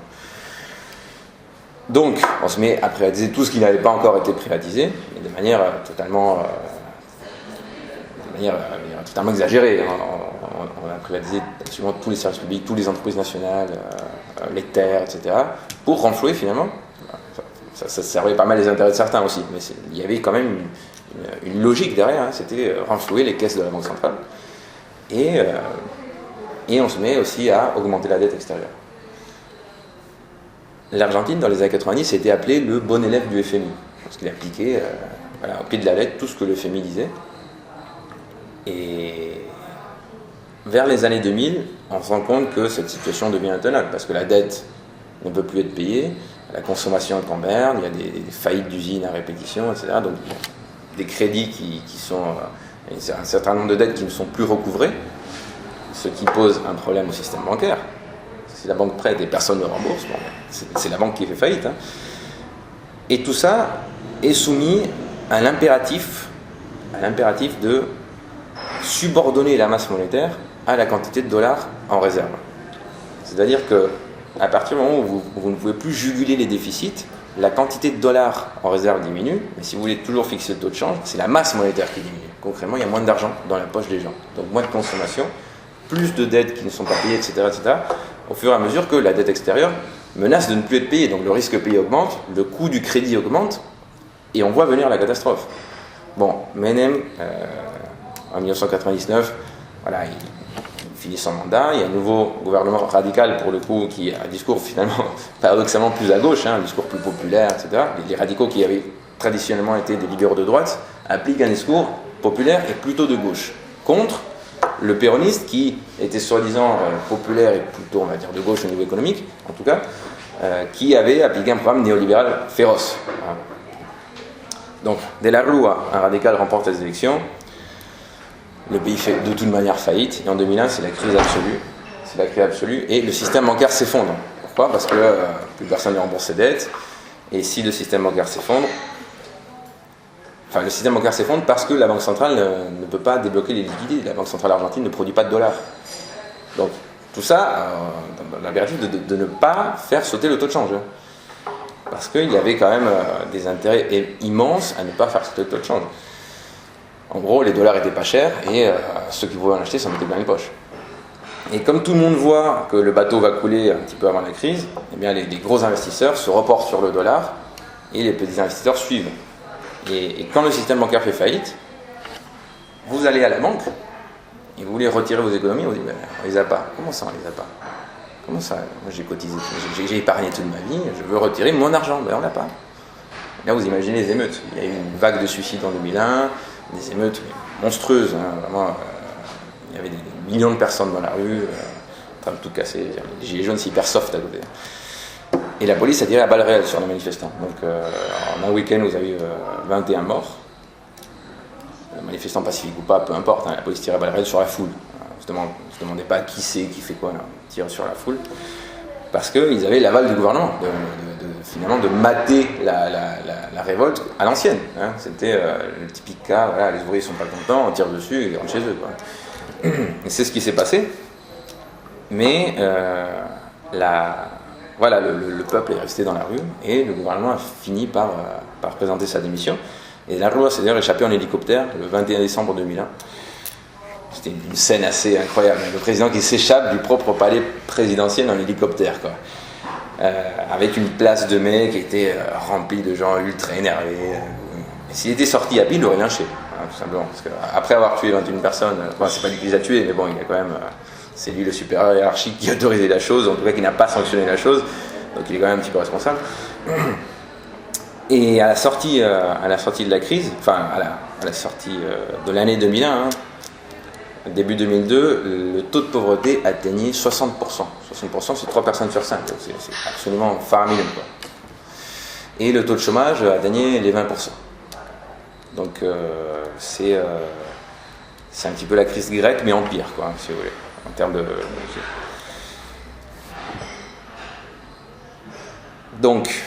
Donc, on se met à privatiser tout ce qui n'avait pas encore été privatisé, mais de manière totalement exagérée. On a privatisé absolument tous les services publics, toutes les entreprises nationales, les terres, etc., pour renflouer finalement. Ça servait pas mal les intérêts de certains aussi, mais il y avait quand même une logique derrière, c'était renflouer les caisses de la Banque centrale. Et on se met aussi à augmenter la dette extérieure. L'Argentine, dans les années 90, était appelée le bon élève du FMI, parce qu'il appliquait au pied de la lettre tout ce que le FMI disait. Et vers les années 2000, on se rend compte que cette situation devient intenable, parce que la dette ne peut plus être payée, la consommation est en berne, il y a des faillites d'usines à répétition, etc. Donc des crédits qui sont... un certain nombre de dettes qui ne sont plus recouvrées, ce qui pose un problème au système bancaire. Si la banque prête et personne ne rembourse, bon, c'est la banque qui fait faillite. Et tout ça est soumis à l'impératif de subordonner la masse monétaire à la quantité de dollars en réserve. C'est-à-dire que à partir du moment où vous ne pouvez plus juguler les déficits, la quantité de dollars en réserve diminue, mais si vous voulez toujours fixer le taux de change, c'est la masse monétaire qui diminue. Concrètement, il y a moins d'argent dans la poche des gens, donc moins de consommation, plus de dettes qui ne sont pas payées, etc., au fur et à mesure que la dette extérieure menace de ne plus être payée. Donc le risque payé augmente, le coût du crédit augmente, et on voit venir la catastrophe. Bon, Menem, en 1999, voilà, il finit son mandat, il y a un nouveau gouvernement radical, pour le coup, qui a un discours finalement paradoxalement plus à gauche, un discours plus populaire, etc. Les radicaux qui avaient traditionnellement été des libéraux de droite appliquent un discours populaire et plutôt de gauche, contre le péroniste qui était soi-disant populaire et plutôt, on va dire, de gauche au niveau économique, en tout cas, qui avait appliqué un programme néolibéral féroce. Voilà. Donc, De la Rúa, un radical, remporte les élections. Le pays fait de toute manière faillite, et en 2001, c'est la crise absolue. C'est la crise absolue, et le système bancaire s'effondre. Pourquoi ? Parce que plus personne ne rembourse ses dettes, et si le système bancaire s'effondre, le système bancaire s'effondre parce que la Banque centrale ne peut pas débloquer les liquidités. La Banque centrale argentine ne produit pas de dollars. Donc, tout ça, dans l'impératif de ne pas faire sauter le taux de change. Parce qu'il y avait quand même des intérêts immenses à ne pas faire sauter le taux de change. En gros, les dollars étaient pas chers et ceux qui pouvaient en acheter s'en mettaient plein les poches. Et comme tout le monde voit que le bateau va couler un petit peu avant la crise, eh bien les gros investisseurs se reportent sur le dollar et les petits investisseurs suivent. Et quand le système bancaire fait faillite, vous allez à la banque et vous voulez retirer vos économies, vous dites on les a pas. Comment ça on les a pas ? Comment ça ? Moi j'ai cotisé, j'ai épargné toute ma vie, je veux retirer mon argent, mais on l'a pas. Là vous imaginez les émeutes. Il y a eu une vague de suicides en 2001, des émeutes monstrueuses, vraiment. Il y avait des millions de personnes dans la rue, en train de tout casser. Les gilets jaunes, c'est hyper soft à côté. Et la police a tiré à balles réelles sur les manifestants. Donc en un week-end, vous avez eu 21 morts. Manifestants pacifiques ou pas, peu importe, la police tire à balles réelles sur la foule. se demandaient pas qui c'est, qui fait quoi, là, on tire sur la foule. Parce qu'ils avaient l'aval du gouvernement, finalement de mater la révolte à l'ancienne. Hein. C'était le typique cas, voilà, les ouvriers ne sont pas contents, on tire dessus et ils rentrent chez eux. Quoi. Et c'est ce qui s'est passé. Mais voilà, le peuple est resté dans la rue et le gouvernement a fini par présenter sa démission. Et la Rúa s'est d'ailleurs échappé en hélicoptère le 21 décembre 2001. C'était une scène assez incroyable. Le président qui s'échappe du propre palais présidentiel en hélicoptère, quoi. Avec une place de mai qui était remplie de gens ultra énervés. Et s'il était sorti à pied, il l'aurait lynché, hein, tout simplement. Parce qu'après avoir tué 21 personnes, enfin, c'est pas lui qui les a tués, mais bon, il a quand même. C'est lui le supérieur hiérarchique qui a autorisé la chose, en tout cas qui n'a pas sanctionné la chose, donc il est quand même un petit peu responsable. Et à la sortie de la crise, enfin à la sortie de l'année 2001, hein, début 2002, le taux de pauvreté atteignait 60%. 60%, c'est 3 personnes sur 5, donc c'est absolument faramineux, quoi. Et le taux de chômage atteignait les 20%. Donc c'est un petit peu la crise grecque, mais en pire, quoi, si vous voulez. En termes de... Donc,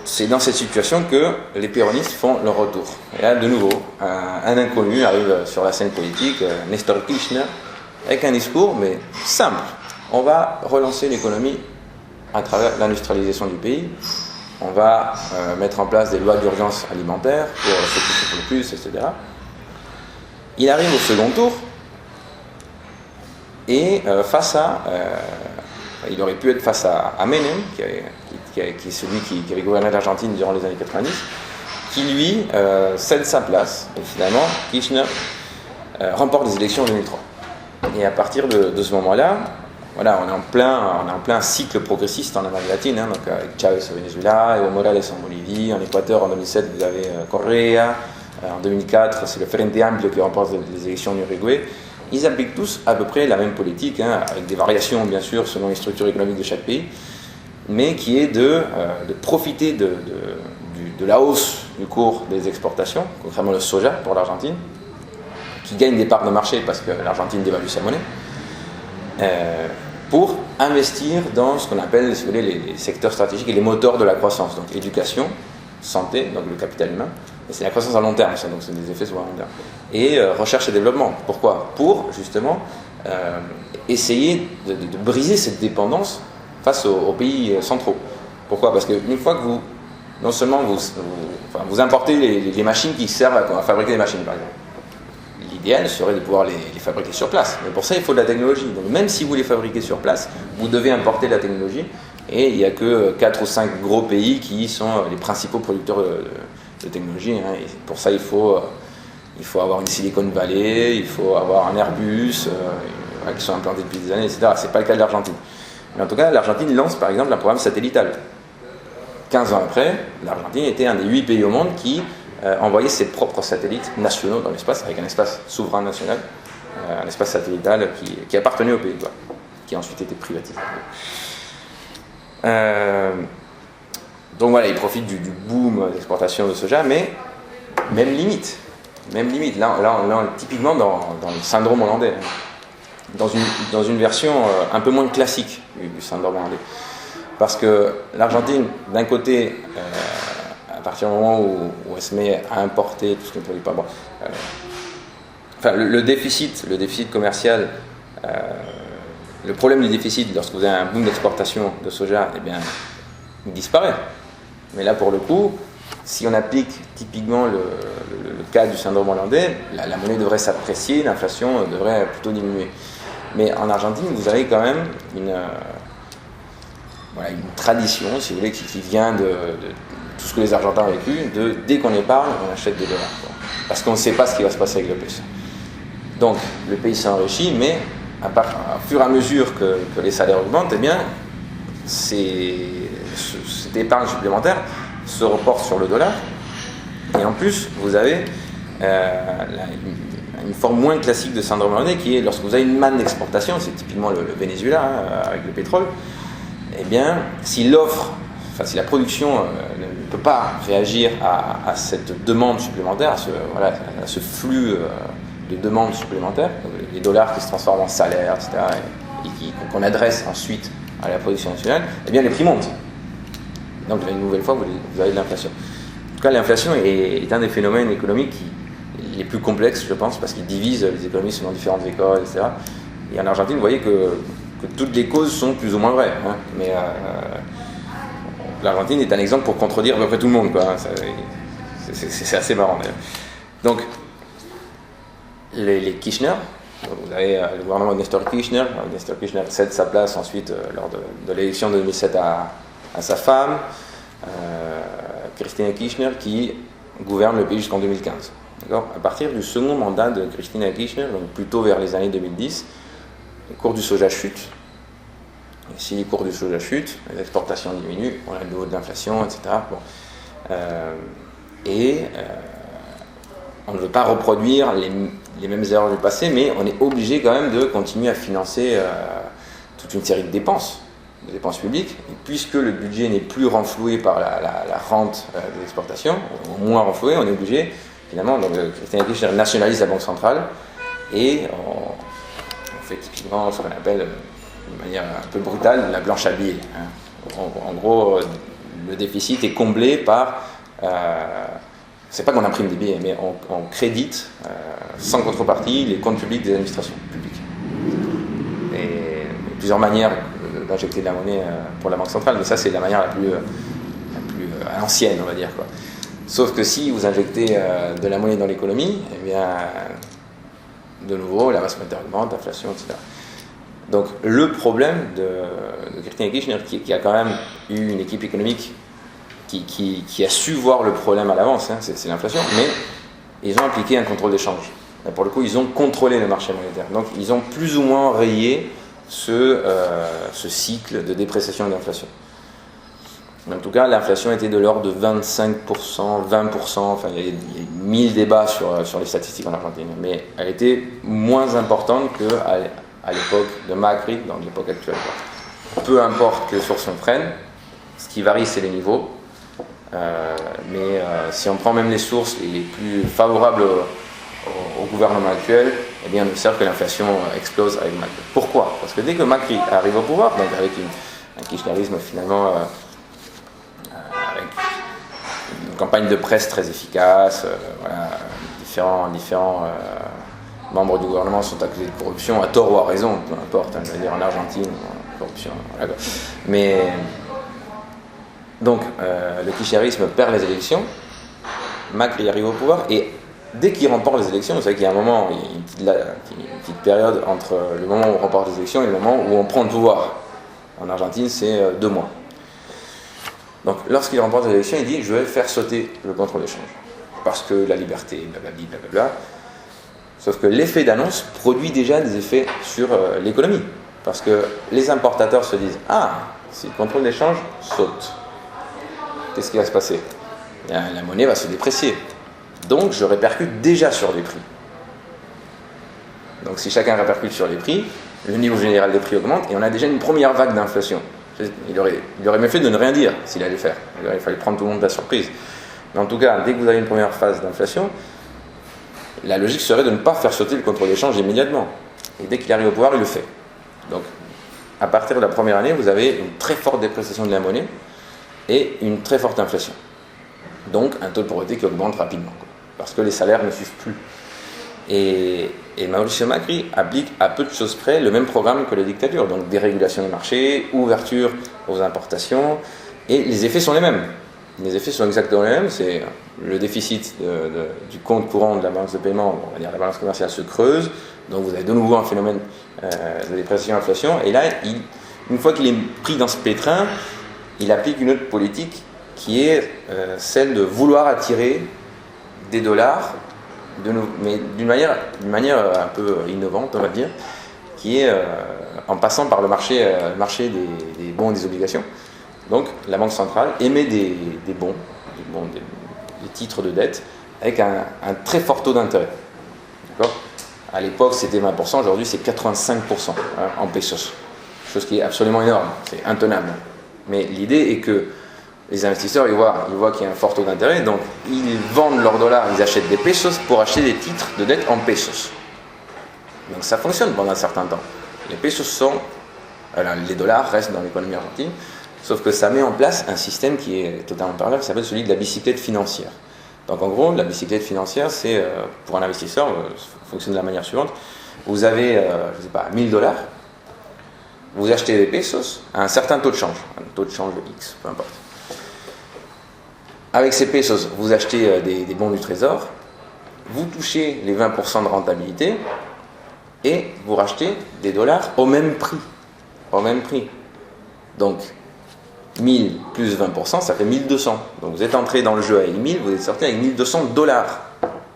c'est dans cette situation que les péronistes font leur retour. Et là, de nouveau, un inconnu arrive sur la scène politique, Néstor Kirchner, avec un discours, mais simple. On va relancer l'économie à travers l'industrialisation du pays. On va mettre en place des lois d'urgence alimentaire pour ceux qui souffrent le plus, etc. Il arrive au second tour. Et il aurait pu être face à Menem, qui est celui qui avait gouverné l'Argentine durant les années 90, qui lui cède sa place. Et finalement, Kirchner remporte les élections en 2003. Et à partir de ce moment-là, voilà, on est en plein cycle progressiste en Amérique latine, hein, donc avec Chavez au Venezuela, Evo Morales en Bolivie, en Équateur en 2007 vous avez Correa, en 2004 c'est le Frente Amplio qui remporte les élections en Uruguay. Ils appliquent tous à peu près la même politique, hein, avec des variations bien sûr selon les structures économiques de chaque pays, mais qui est de profiter de la hausse du cours des exportations, concrètement le soja pour l'Argentine, qui gagne des parts de marché parce que l'Argentine dévalue sa monnaie, pour investir dans ce qu'on appelle, si vous voulez, les secteurs stratégiques et les moteurs de la croissance, donc éducation, santé, donc le capital humain, et c'est la croissance à long terme, ça, donc c'est des effets sur le long terme, et recherche et développement. Pourquoi ? Pour justement essayer de briser cette dépendance face aux pays centraux. Pourquoi ? Parce qu'une fois que non seulement vous importez les machines qui servent à fabriquer des machines, par exemple, l'idéal serait de pouvoir les fabriquer sur place. Mais pour ça, il faut de la technologie. Donc même si vous les fabriquez sur place, vous devez importer de la technologie. Et il n'y a que 4 ou 5 gros pays qui sont les principaux producteurs de technologie. Hein. Et pour ça, il faut avoir une Silicon Valley, il faut avoir un Airbus, qui sont implantés depuis des années, etc. Ce n'est pas le cas de l'Argentine. Mais en tout cas, l'Argentine lance par exemple un programme satelllital. 15 ans après, l'Argentine était un des 8 pays au monde qui envoyait ses propres satellites nationaux dans l'espace, avec un espace souverain national, un espace satelllital qui appartenait au pays, quoi, qui a ensuite été privatisé. Donc voilà, ils profitent du boom d'exportation de soja, mais même limite. Là, on est typiquement dans le syndrome hollandais, hein. dans une version un peu moins classique du syndrome hollandais. Parce que l'Argentine, d'un côté, à partir du moment où elle se met à importer tout ce qu'elle ne produit pas, bon, le déficit commercial, le problème du déficit, lorsque vous avez un boom d'exportation de soja, eh bien, il disparaît. Mais là, pour le coup, si on applique typiquement le cas du syndrome hollandais, la monnaie devrait s'apprécier, l'inflation devrait plutôt diminuer. Mais en Argentine, vous avez quand même une tradition, si vous voulez, qui vient de tout ce que les Argentins ont vécu, dès qu'on épargne, on achète des dollars. Quoi. Parce qu'on ne sait pas ce qui va se passer avec le peso. Donc, le pays s'enrichit, mais à fur et à mesure que les salaires augmentent, eh bien, cette épargne supplémentaire se reporte sur le dollar. Et en plus, vous avez une forme moins classique de syndrome hollandais qui est lorsque vous avez une manne d'exportation, c'est typiquement le Venezuela, hein, avec le pétrole, eh bien, si la production ne peut pas réagir à cette demande supplémentaire, à ce flux de demande supplémentaire, les dollars qui se transforment en salaire, etc., et qu'on adresse ensuite à la production nationale, eh bien les prix montent. Donc une nouvelle fois, vous avez de l'inflation. En tout cas, l'inflation est un des phénomènes économiques les plus complexes, je pense, parce qu'il divise les économies selon différentes écoles, etc. Et en Argentine, vous voyez que toutes les causes sont plus ou moins vraies. Hein, mais l'Argentine est un exemple pour contredire à peu près tout le monde, quoi. C'est assez marrant, d'ailleurs. Donc, les Kirchner, vous avez le gouvernement de Nestor Kirchner. Nestor Kirchner cède sa place ensuite lors de l'élection de 2007 à sa femme, Cristina Kirchner, qui gouverne le pays jusqu'en 2015. D'accord ? À partir du second mandat de Cristina Kirchner, donc plutôt vers les années 2010, les cours du soja chutent. Et si les cours du soja chutent, les exportations diminuent, on a le niveau de l'inflation, etc. Bon. On ne veut pas reproduire les mêmes erreurs du passé, mais on est obligé quand même de continuer à financer toute une série de dépenses publiques. Et puisque le budget n'est plus renfloué par la rente des exportations, ou moins renfloué, on est obligé, finalement, donc Cristina Kirchner nationalise la Banque centrale et on fait typiquement ce qu'on appelle, de manière un peu brutale, la blanche à billets. Hein. En gros, le déficit est comblé par... c'est pas qu'on imprime des billets, mais on crédite sans contrepartie les comptes publics des administrations publiques. Et plusieurs manières d'injecter de la monnaie pour la Banque centrale, mais ça c'est la manière la plus à l'ancienne, on va dire, quoi. Sauf que si vous injectez de la monnaie dans l'économie, eh bien, de nouveau, la masse monétaire augmente, l'inflation, etc. Donc le problème de Cristina Kirchner, qui a quand même eu une équipe économique qui a su voir le problème à l'avance, hein, c'est l'inflation, mais ils ont appliqué un contrôle d'échange. Là, pour le coup, ils ont contrôlé le marché monétaire. Donc, ils ont plus ou moins rayé ce cycle de dépréciation et d'inflation. En tout cas, l'inflation était de l'ordre de 25%, 20%, enfin, il y a 1000 débats sur les statistiques en Argentine, mais elle était moins importante qu'à l'époque de Macri, dans l'époque actuelle. Peu importe que les sources sont freines, ce qui varie, c'est les niveaux. Mais si on prend même les sources les plus favorables au gouvernement actuel, eh bien, on observe que l'inflation explose avec Macri. Pourquoi ? Parce que dès que Macri arrive au pouvoir, donc avec un kirchnerisme finalement, avec une campagne de presse très efficace, voilà, différents membres du gouvernement sont accusés de corruption, à tort ou à raison, peu importe, hein, je veux dire en Argentine, corruption, voilà. Mais donc, le kirchnerisme perd les élections, Macri arrive au pouvoir, et dès qu'il remporte les élections, vous savez qu'il y a un moment, il y a une petite période entre le moment où on remporte les élections et le moment où on prend le pouvoir. En Argentine, c'est 2 mois. Donc, lorsqu'il remporte les élections, il dit « je vais faire sauter le contrôle d'échange ». Parce que la liberté, blablabla, blablabla. Sauf que l'effet d'annonce produit déjà des effets sur l'économie. Parce que les importateurs se disent « ah, si le contrôle d'échange saute ». Qu'est-ce qui va se passer ? La monnaie va se déprécier. Donc, je répercute déjà sur les prix. Donc, si chacun répercute sur les prix, le niveau général des prix augmente et on a déjà une première vague d'inflation. Il aurait mieux fait de ne rien dire s'il allait faire. Il fallait prendre tout le monde à la surprise. Mais en tout cas, dès que vous avez une première phase d'inflation, la logique serait de ne pas faire sauter le contrôle d'échange immédiatement. Et dès qu'il arrive au pouvoir, il le fait. Donc, à partir de la première année, vous avez une très forte dépréciation de la monnaie et une très forte inflation. Donc un taux de pauvreté qui augmente rapidement, parce que les salaires ne suivent plus. Et Mauricio Macri applique à peu de choses près le même programme que les dictatures, donc dérégulation des marchés, ouverture aux importations, et les effets sont les mêmes. Les effets sont exactement les mêmes, c'est le déficit du compte courant de la balance de paiement, on va dire la balance commerciale se creuse, donc vous avez de nouveau un phénomène de dépréciation et d'inflation, et là, une fois qu'il est pris dans ce pétrin, il applique une autre politique qui est celle de vouloir attirer des dollars, mais d'une manière un peu innovante, on va dire, qui est en passant par le marché des bons et des obligations. Donc la Banque centrale émet des bons, des titres de dette, avec un très fort taux d'intérêt. D'accord ? À l'époque, c'était 20%, aujourd'hui c'est 85% en pesos. Chose qui est absolument énorme, c'est intenable. Mais l'idée est que les investisseurs, ils voient qu'il y a un fort taux d'intérêt, donc ils vendent leurs dollars, ils achètent des pesos pour acheter des titres de dette en pesos. Donc ça fonctionne pendant un certain temps. Les pesos les dollars restent dans l'économie argentine, sauf que ça met en place un système qui est totalement parallèle, qui s'appelle celui de la bicyclette financière. Donc en gros, la bicyclette financière, c'est pour un investisseur, ça fonctionne de la manière suivante. Vous avez, je ne sais pas, 1000 $, vous achetez des pesos à un certain taux de change X, peu importe. Avec ces pesos, vous achetez des bons du trésor, vous touchez les 20% de rentabilité et vous rachetez des dollars au même prix. Donc, 1000 plus 20%, ça fait 1200. Donc vous êtes entré dans le jeu avec 1000, vous êtes sorti avec 1200 $,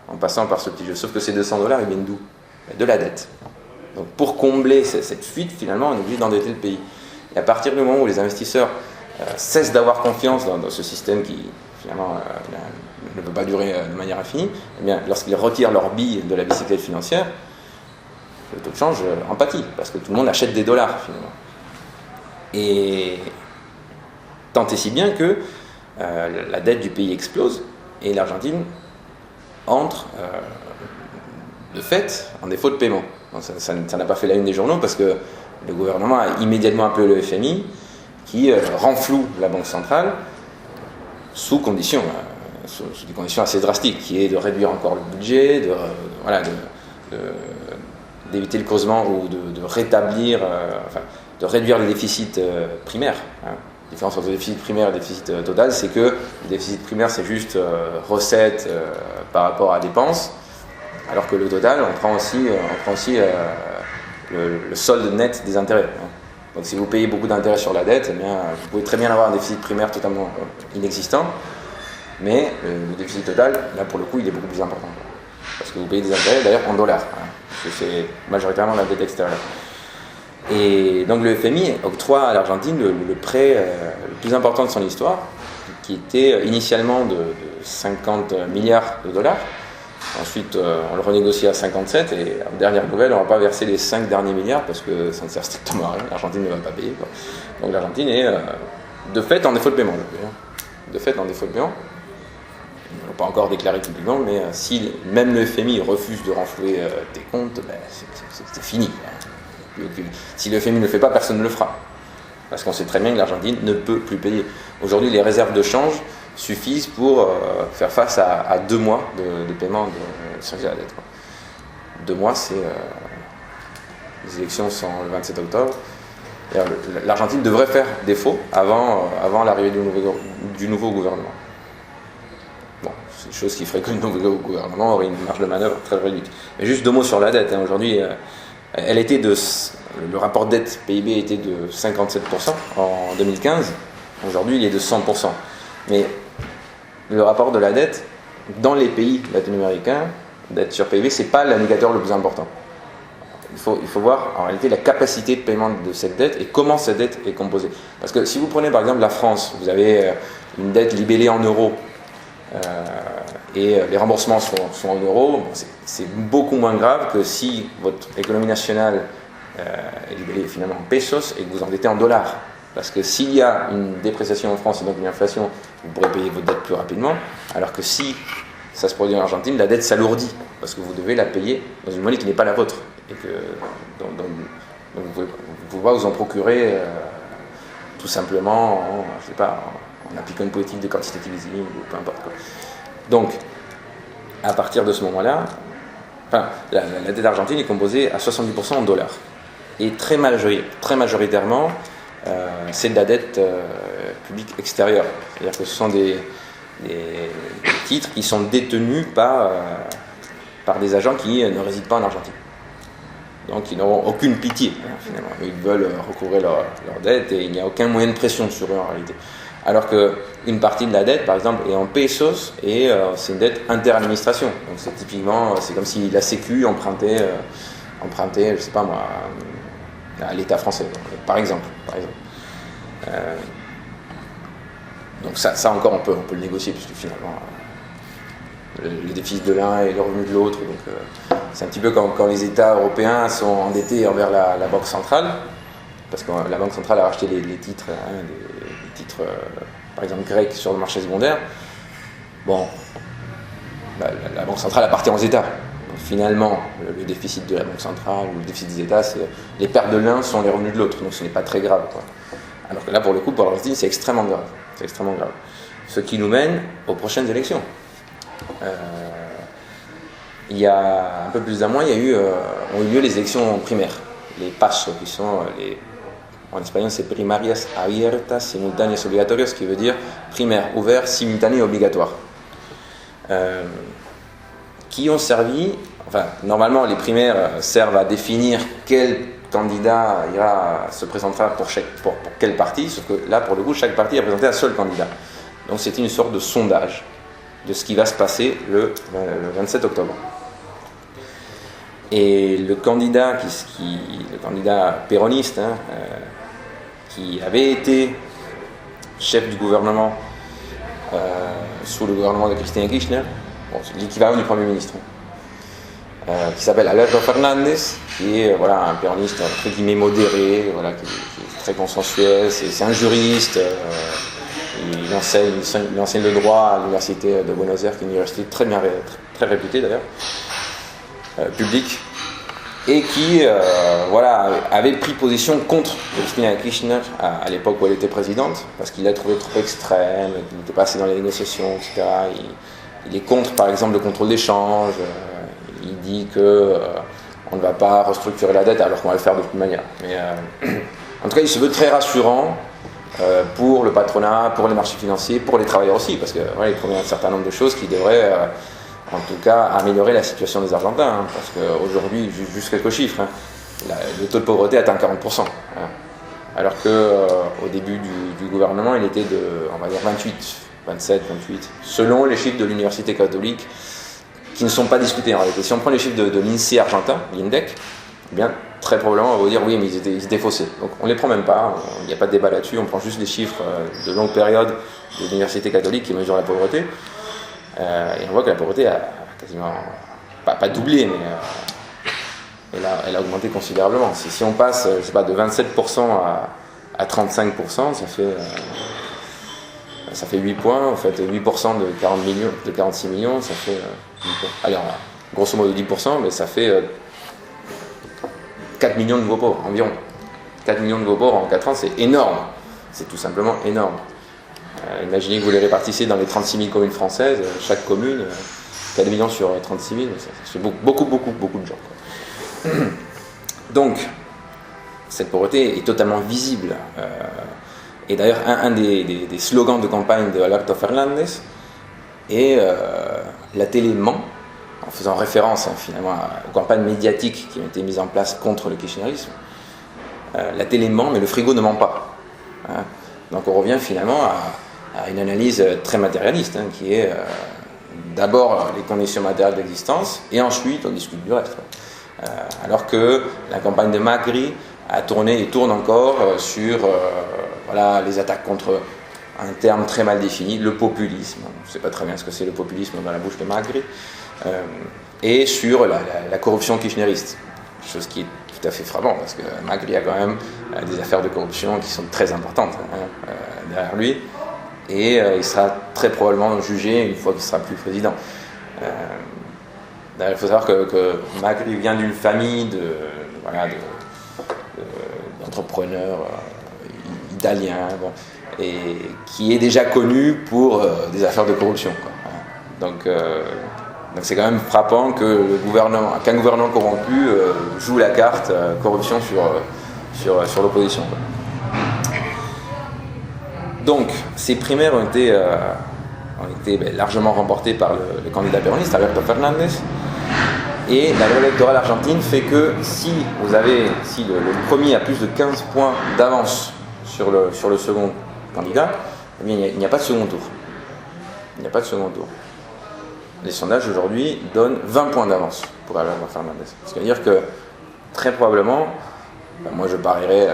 en passant par ce petit jeu. Sauf que ces 200 $, ils viennent d'où? De la dette. Donc pour combler cette fuite, finalement, on est obligé d'endetter le pays. Et à partir du moment où les investisseurs cessent d'avoir confiance dans ce système qui, finalement, ne peut pas durer de manière infinie, eh bien, lorsqu'ils retirent leur bille de la bicyclette financière, le taux de change en pâtit, parce que tout le monde achète des dollars, finalement. Et tant et si bien que la dette du pays explose et l'Argentine entre de fait en défaut de paiement. Donc ça n'a pas fait la une des journaux parce que le gouvernement a immédiatement appelé le FMI qui renfloue la Banque centrale sous des conditions assez drastiques, qui est de réduire encore le budget, d'éviter le creusement ou de rétablir, de réduire le déficit primaire. La différence entre le déficit primaire et le déficit total, c'est que le déficit primaire, c'est juste recettes par rapport à dépenses, alors que le total, on prend aussi le solde net des intérêts. Donc si vous payez beaucoup d'intérêts sur la dette, eh bien, vous pouvez très bien avoir un déficit primaire totalement inexistant, mais le déficit total, là pour le coup, il est beaucoup plus important. Parce que vous payez des intérêts d'ailleurs en dollars, parce que c'est majoritairement la dette extérieure. Et donc le FMI octroie à l'Argentine le prêt le plus important de son histoire, qui était initialement de 50 milliards de dollars. Ensuite, on le renégocie à 57 et en dernière nouvelle, on ne va pas verser les 5 derniers milliards parce que ça ne sert strictement à rien. L'Argentine ne va pas payer, quoi. Donc l'Argentine est de fait en défaut de paiement. De fait en défaut de paiement. Ils ne l'ont pas encore déclaré publiquement, mais si même le FMI refuse de renflouer tes comptes, ben, c'est fini. Si le FMI ne le fait pas, personne ne le fera. Parce qu'on sait très bien que l'Argentine ne peut plus payer. Aujourd'hui, les réserves de change suffisent pour faire face à 2 mois de paiement de service à la dette. 2 mois, c'est... les élections sont le 27 octobre. L'Argentine devrait faire défaut avant l'arrivée du nouveau gouvernement. Bon, c'est une chose qui ferait que le nouveau gouvernement aurait une marge de manœuvre très réduite. Mais juste 2 mots sur la dette. Aujourd'hui, le rapport dette-PIB était de 57% en 2015. Aujourd'hui, il est de 100%. Mais le rapport de la dette, dans les pays latino-américains, dette sur PIB, ce n'est pas l'indicateur le plus important. Il faut voir en réalité la capacité de paiement de cette dette et comment cette dette est composée. Parce que si vous prenez par exemple la France, vous avez une dette libellée en euros et les remboursements sont en euros, c'est beaucoup moins grave que si votre économie nationale est libellée finalement en pesos et que vous endettez en dollars. Parce que s'il y a une dépréciation en France et donc une inflation, vous pourrez payer votre dette plus rapidement, alors que si ça se produit en Argentine, la dette s'alourdit, parce que vous devez la payer dans une monnaie qui n'est pas la vôtre. Et que, donc vous ne pouvez pas vous en procurer tout simplement en appliquant une politique de quantitative easing ou peu importe quoi. Donc, à partir de ce moment-là, la dette argentine est composée à 70% en dollars. Et très majoritairement, c'est de la dette publique extérieure. C'est-à-dire que ce sont des titres qui sont détenus par des agents qui ne résident pas en Argentine. Donc ils n'auront aucune pitié, finalement. Ils veulent recouvrer leur dette et il n'y a aucun moyen de pression sur eux en réalité. Alors qu'une partie de la dette, par exemple, est en pesos et c'est une dette inter-administration. Donc c'est typiquement, c'est comme si la Sécu empruntait, je sais pas moi, à l'État français, par exemple. Donc ça encore on peut le négocier puisque finalement le déficit de l'un et le revenu de l'autre. Donc c'est un petit peu quand les États européens sont endettés envers la Banque centrale, parce que la Banque centrale a racheté les titres, des titres par exemple grecs sur le marché secondaire. Bon, la Banque centrale appartient aux États. finalement, le déficit de la Banque centrale ou le déficit des États, les pertes de l'un sont les revenus de l'autre, donc ce n'est pas très grave, quoi. Alors que là, pour le coup, pour l'Argentine, c'est extrêmement grave. C'est extrêmement grave. Ce qui nous mène aux prochaines élections. Il y a un peu plus d'un mois, ont eu lieu les élections primaires, les PASO, qui sont en espagnol c'est primarias abiertas, simultáneas obligatorias, ce qui veut dire primaires ouverts, simultanés et obligatoires. Qui ont servi, enfin, normalement les primaires servent à définir quel candidat se présentera pour quel parti, sauf que là, pour le coup, chaque parti a présenté un seul candidat. Donc c'était une sorte de sondage de ce qui va se passer le 27 octobre. Et le candidat, le candidat péroniste, qui avait été chef du gouvernement sous le gouvernement de Cristina Kirchner, c'est l'équivalent du Premier ministre, qui s'appelle Alberto Fernández, qui est un péroniste entre guillemets modéré, qui est très consensuel, c'est un juriste, il enseigne le droit à l'université de Buenos Aires, qui est une université très réputée d'ailleurs, publique, et qui avait pris position contre Cristina Kirchner à l'époque où elle était présidente, parce qu'il l'a trouvé trop extrême, qu'il n'était pas assez dans les négociations, etc. Il est contre, par exemple, le contrôle des changes. Il dit qu'on ne va pas restructurer la dette alors qu'on va le faire de toute manière. Mais en tout cas, il se veut très rassurant pour le patronat, pour les marchés financiers, pour les travailleurs aussi, parce qu'il promet un certain nombre de choses qui devraient, en tout cas, améliorer la situation des Argentins. Parce qu'aujourd'hui, juste quelques chiffres, le taux de pauvreté atteint 40%. Alors qu'au début du gouvernement, il était de, on va dire, 27, 28, selon les chiffres de l'université catholique, qui ne sont pas discutés en réalité. Si on prend les chiffres de l'INSEE argentin, l'INDEC, eh bien, très probablement, on va vous dire oui, mais ils étaient faussés. Donc on ne les prend même pas, il n'y a pas de débat là-dessus, on prend juste les chiffres de longue période de l'université catholique qui mesure la pauvreté. Et on voit que la pauvreté a quasiment, pas doublé, mais elle a augmenté considérablement. Si on passe, je sais pas, de 27% à 35%, ça fait 8 points, en fait 8% de 40 millions, de 46 millions, ça fait allez, grosso modo 10%, mais ça fait 4 millions de nouveaux pauvres, environ. 4 millions de nouveaux pauvres en 4 ans, c'est énorme. C'est tout simplement énorme. Imaginez que vous les répartissez dans les 36 000 communes françaises, chaque commune, 4 millions sur 36 000, ça fait beaucoup de gens, quoi. Donc, cette pauvreté est totalement visible. Et d'ailleurs, un des slogans de campagne de Alberto Fernández est la télé ment, en faisant référence finalement aux campagnes médiatiques qui ont été mises en place contre le kirchnerisme. La télé ment, mais le frigo ne ment pas. Donc on revient finalement à une analyse très matérialiste, qui est d'abord les conditions matérielles d'existence, et ensuite on discute du reste. Alors que la campagne de Macri a tourné et tourne encore sur les attaques contre un terme très mal défini, le populisme. Je ne sais pas très bien ce que c'est le populisme dans la bouche de Macri, et sur la corruption kirchneriste, chose qui est tout à fait frappant, parce que Macri a quand même des affaires de corruption qui sont très importantes derrière lui, et il sera très probablement jugé une fois qu'il ne sera plus président. Il faut savoir que Macri vient d'une famille d'entrepreneurs italiens, et qui est déjà connu pour des affaires de corruption, quoi. Donc c'est quand même frappant qu'un gouvernement corrompu joue la carte corruption sur l'opposition, quoi. Donc ces primaires ont été largement remportées par le candidat péroniste Alberto Fernández. Et la loi électorale argentine fait que si le premier a plus de 15 points d'avance sur le second candidat, eh bien, il n'y a pas de second tour. Il n'y a pas de second tour. Les sondages aujourd'hui donnent 20 points d'avance pour Alberto Fernández. C'est-à-dire que très probablement, moi je parierais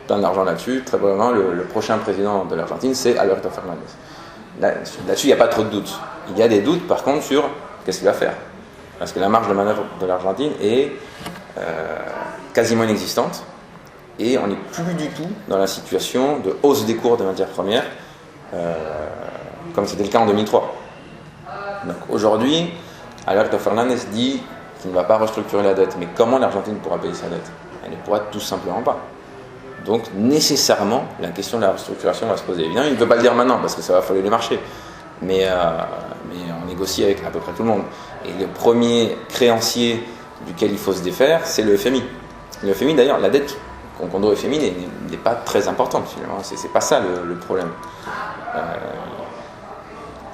plein d'argent là-dessus, très probablement le prochain président de l'Argentine c'est Alberto Fernández. Là-dessus il n'y a pas trop de doutes. Il y a des doutes par contre sur qu'est-ce qu'il va faire. Parce que la marge de manœuvre de l'Argentine est quasiment inexistante, et on n'est plus du tout dans la situation de hausse des cours des matières premières comme c'était le cas en 2003. Donc aujourd'hui, Alberto Fernandez dit qu'il ne va pas restructurer la dette. Mais comment l'Argentine pourra payer sa dette? Elle ne pourra tout simplement pas. Donc nécessairement, la question de la restructuration va se poser. Évidemment, il ne peut pas le dire maintenant parce que ça va falloir les marchés. Mais on négocie avec à peu près tout le monde. Et le premier créancier duquel il faut se défaire, c'est le FMI. Le FMI, d'ailleurs, la dette qu'on doit au FMI n'est pas très importante finalement. C'est pas ça le problème.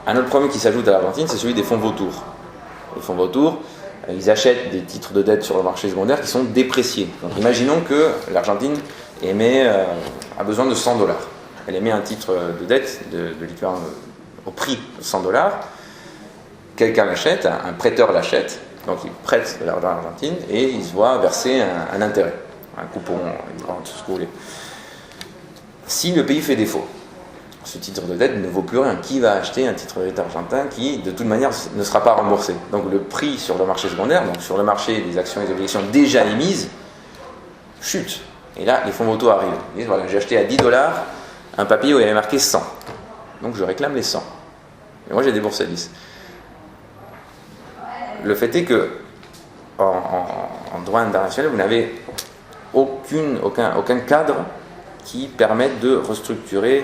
Un autre problème qui s'ajoute à l'Argentine, c'est celui des fonds vautours. Les fonds vautours, ils achètent des titres de dette sur le marché secondaire qui sont dépréciés. Donc imaginons que l'Argentine a besoin de $100. Elle émet un titre de dette de l'équivalent au prix de $100. Quelqu'un l'achète, un prêteur l'achète, donc il prête de l'argent à l'Argentine et il se voit verser un intérêt, un coupon, tout ce que vous voulez. Si le pays fait défaut, ce titre de dette ne vaut plus rien. Qui va acheter un titre de dette argentin qui, de toute manière, ne sera pas remboursé? Donc le prix sur le marché secondaire, donc sur le marché des actions et des obligations déjà émises, chute. Et là, les fonds vautours arrivent. Ils disent, voilà, j'ai acheté à $10 un papier où il y avait marqué 100. Donc je réclame les 100. Et moi, j'ai déboursé 10. Le fait est que, en droit international, vous n'avez aucun cadre qui permette de restructurer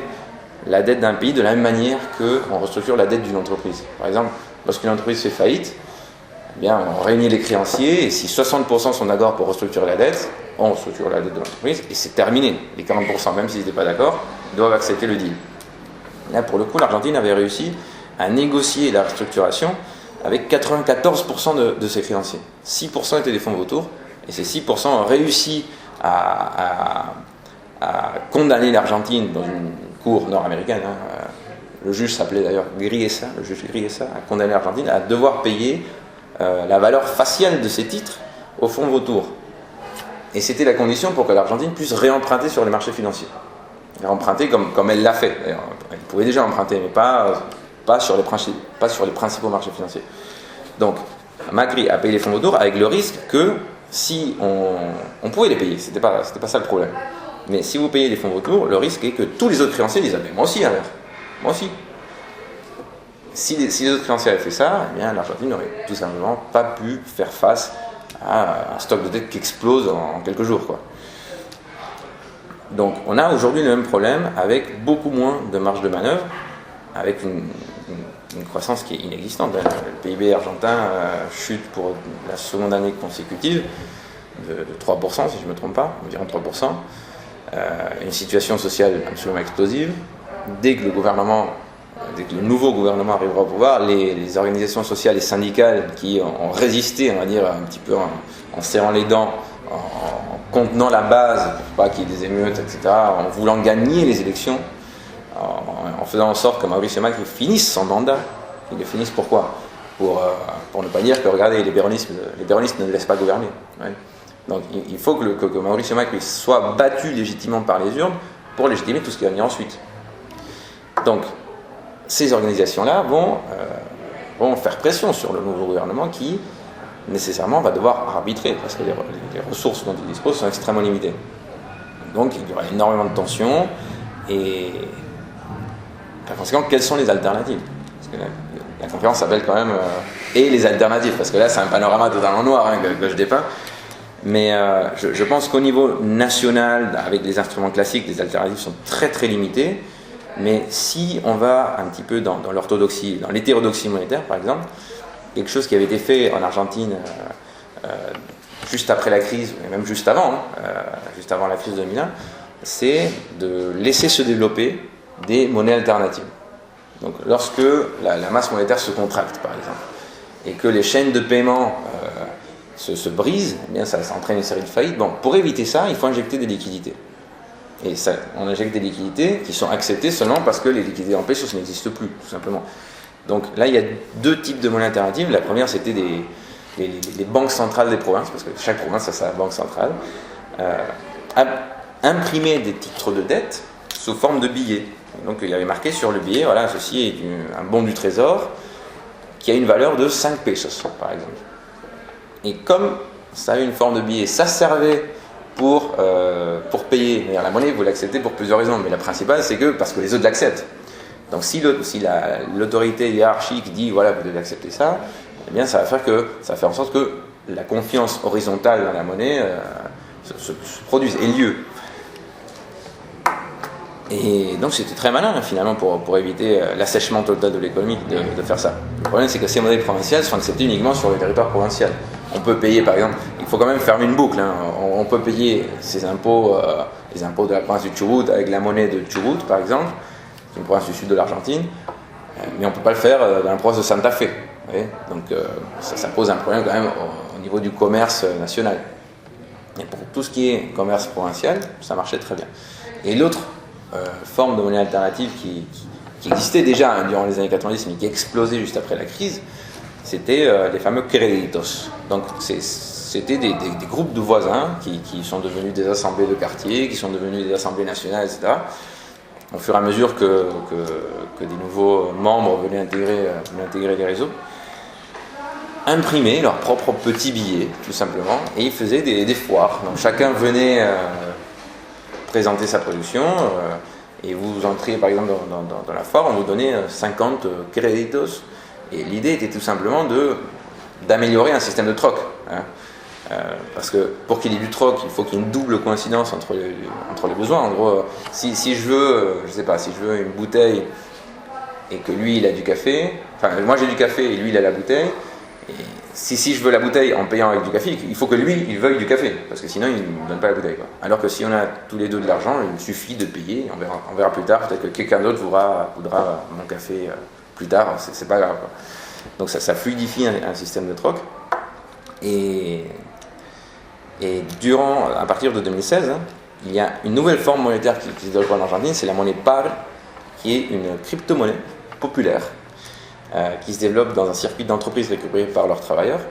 la dette d'un pays de la même manière qu'on restructure la dette d'une entreprise. Par exemple, lorsqu'une entreprise fait faillite, eh bien, on réunit les créanciers et si 60% sont d'accord pour restructurer la dette, on restructure la dette de l'entreprise et c'est terminé. Les 40%, même s'ils n'étaient pas d'accord, doivent accepter le deal. Là, pour le coup, l'Argentine avait réussi à négocier la restructuration avec 94% de ses créanciers. 6% étaient des fonds vautours et ces 6% ont réussi à condamner l'Argentine dans une cour nord-américaine. Le juge s'appelait d'ailleurs Griesa, le juge Griesa a condamné l'Argentine à devoir payer la valeur faciale de ses titres aux fonds vautours. Et c'était la condition pour que l'Argentine puisse réemprunter sur les marchés financiers. Réemprunter comme elle l'a fait. D'ailleurs, elle pouvait déjà emprunter, mais pas sur les principaux marchés financiers. Donc, Macri a payé les fonds vautours avec le risque que si on pouvait les payer, c'était pas ça le problème. Mais si vous payez les fonds vautours, le risque est que tous les autres créanciers disent « moi aussi alors, moi aussi ». Si les autres créanciers avaient fait ça, eh bien l'Argentine n'aurait tout simplement pas pu faire face à un stock de dette qui explose en quelques jours, quoi. Donc on a aujourd'hui le même problème avec beaucoup moins de marge de manœuvre, avec une croissance qui est inexistante. Le PIB argentin chute pour la seconde année consécutive de 3%, si je ne me trompe pas, environ 3%. Une situation sociale absolument explosive. Dès que le nouveau gouvernement arrivera au pouvoir, les organisations sociales et syndicales qui ont résisté, on va dire, un petit peu en serrant les dents, en contenant la base, pour pas qu'il y ait des émeutes, etc., en voulant gagner les élections, en faisant en sorte que Mauricio Macri finisse son mandat. Ils le finissent pourquoi? Pour ne pas dire que, regardez, les péronistes ne le laissent pas gouverner. Ouais. Donc il faut que Mauricio Macri soit battu légitimement par les urnes pour légitimer tout ce qui va venir ensuite. Donc ces organisations-là vont faire pression sur le nouveau gouvernement qui nécessairement va devoir arbitrer parce que les ressources dont il dispose sont extrêmement limitées. Donc il y aura énormément de tensions et par conséquent, quelles sont les alternatives? Parce que la conférence s'appelle quand même et les alternatives, parce que là c'est un panorama totalement noir que je dépeins. Mais je pense qu'au niveau national, avec les instruments classiques, les alternatives sont très très limitées. Mais si on va un petit peu dans l'orthodoxie, dans l'hétérodoxie monétaire par exemple, quelque chose qui avait été fait en Argentine juste après la crise, et même juste avant la crise de 2001, c'est de laisser se développer des monnaies alternatives. Donc lorsque la masse monétaire se contracte par exemple, et que les chaînes de paiement se brisent, eh bien ça entraîne une série de faillites. Bon, pour éviter ça, il faut injecter des liquidités. Et on injecte des liquidités qui sont acceptées seulement parce que les liquidités en pesos n'existent plus, tout simplement. Donc là, il y a deux types de monnaies alternatives. La première, c'était les banques centrales des provinces, parce que chaque province a sa banque centrale, imprimer des titres de dette sous forme de billets. Donc il y avait marqué sur le billet, voilà, ceci est un bon du trésor qui a une valeur de 5 pesos, par exemple. Et comme ça avait une forme de billet, ça servait pour payer. La monnaie, vous l'acceptez pour plusieurs raisons, mais la principale, c'est que parce que les autres l'acceptent. Donc si l'autorité hiérarchique dit, voilà, vous devez accepter ça, eh bien ça va faire en sorte que la confiance horizontale dans la monnaie se produise, ait lieu. Et donc c'était très malin finalement pour éviter l'assèchement total de l'économie de faire ça. Le problème c'est que ces monnaies provinciales sont acceptées uniquement sur le territoire provincial. On peut payer par exemple, il faut quand même fermer une boucle, hein. On peut payer ses impôts, les impôts de la province du Chubut avec la monnaie de Chubut par exemple, c'est une province du sud de l'Argentine, mais on ne peut pas le faire dans la province de Santa Fe. Vous voyez, donc ça pose un problème quand même au niveau du commerce national. Et pour tout ce qui est commerce provincial, ça marchait très bien. Et l'autre forme de monnaie alternative qui existait déjà hein, durant les années 90 mais qui a explosé juste après la crise, c'était les fameux créditos. Donc c'était des groupes de voisins qui sont devenus des assemblées de quartier, qui sont devenus des assemblées nationales, etc. Au fur et à mesure que des nouveaux membres venaient intégrer les réseaux, imprimer leurs propres petits billets, tout simplement, et ils faisaient des foires. Donc chacun venait présenter sa production, et vous entriez par exemple dans la foire, on vous donnait 50 créditos, et l'idée était tout simplement d'améliorer un système de troc. Hein. Parce que pour qu'il y ait du troc, il faut qu'il y ait une double coïncidence entre les besoins. En gros, si je veux, je sais pas, si je veux une bouteille et que lui il a du café, enfin moi j'ai du café et lui il a la bouteille, et si je veux la bouteille en payant avec du café, il faut que lui il veuille du café, parce que sinon il ne me donne pas la bouteille, quoi. Alors que si on a tous les deux de l'argent, il suffit de payer, on verra plus tard, peut-être que quelqu'un d'autre voudra mon café plus tard, c'est pas grave, quoi. Donc ça fluidifie un système de troc. Et à partir de 2016, hein, il y a une nouvelle forme monétaire qui se développe en Argentine, c'est la monnaie PAR, qui est une crypto-monnaie populaire qui se développe dans un circuit d'entreprises récupérées par leurs travailleurs,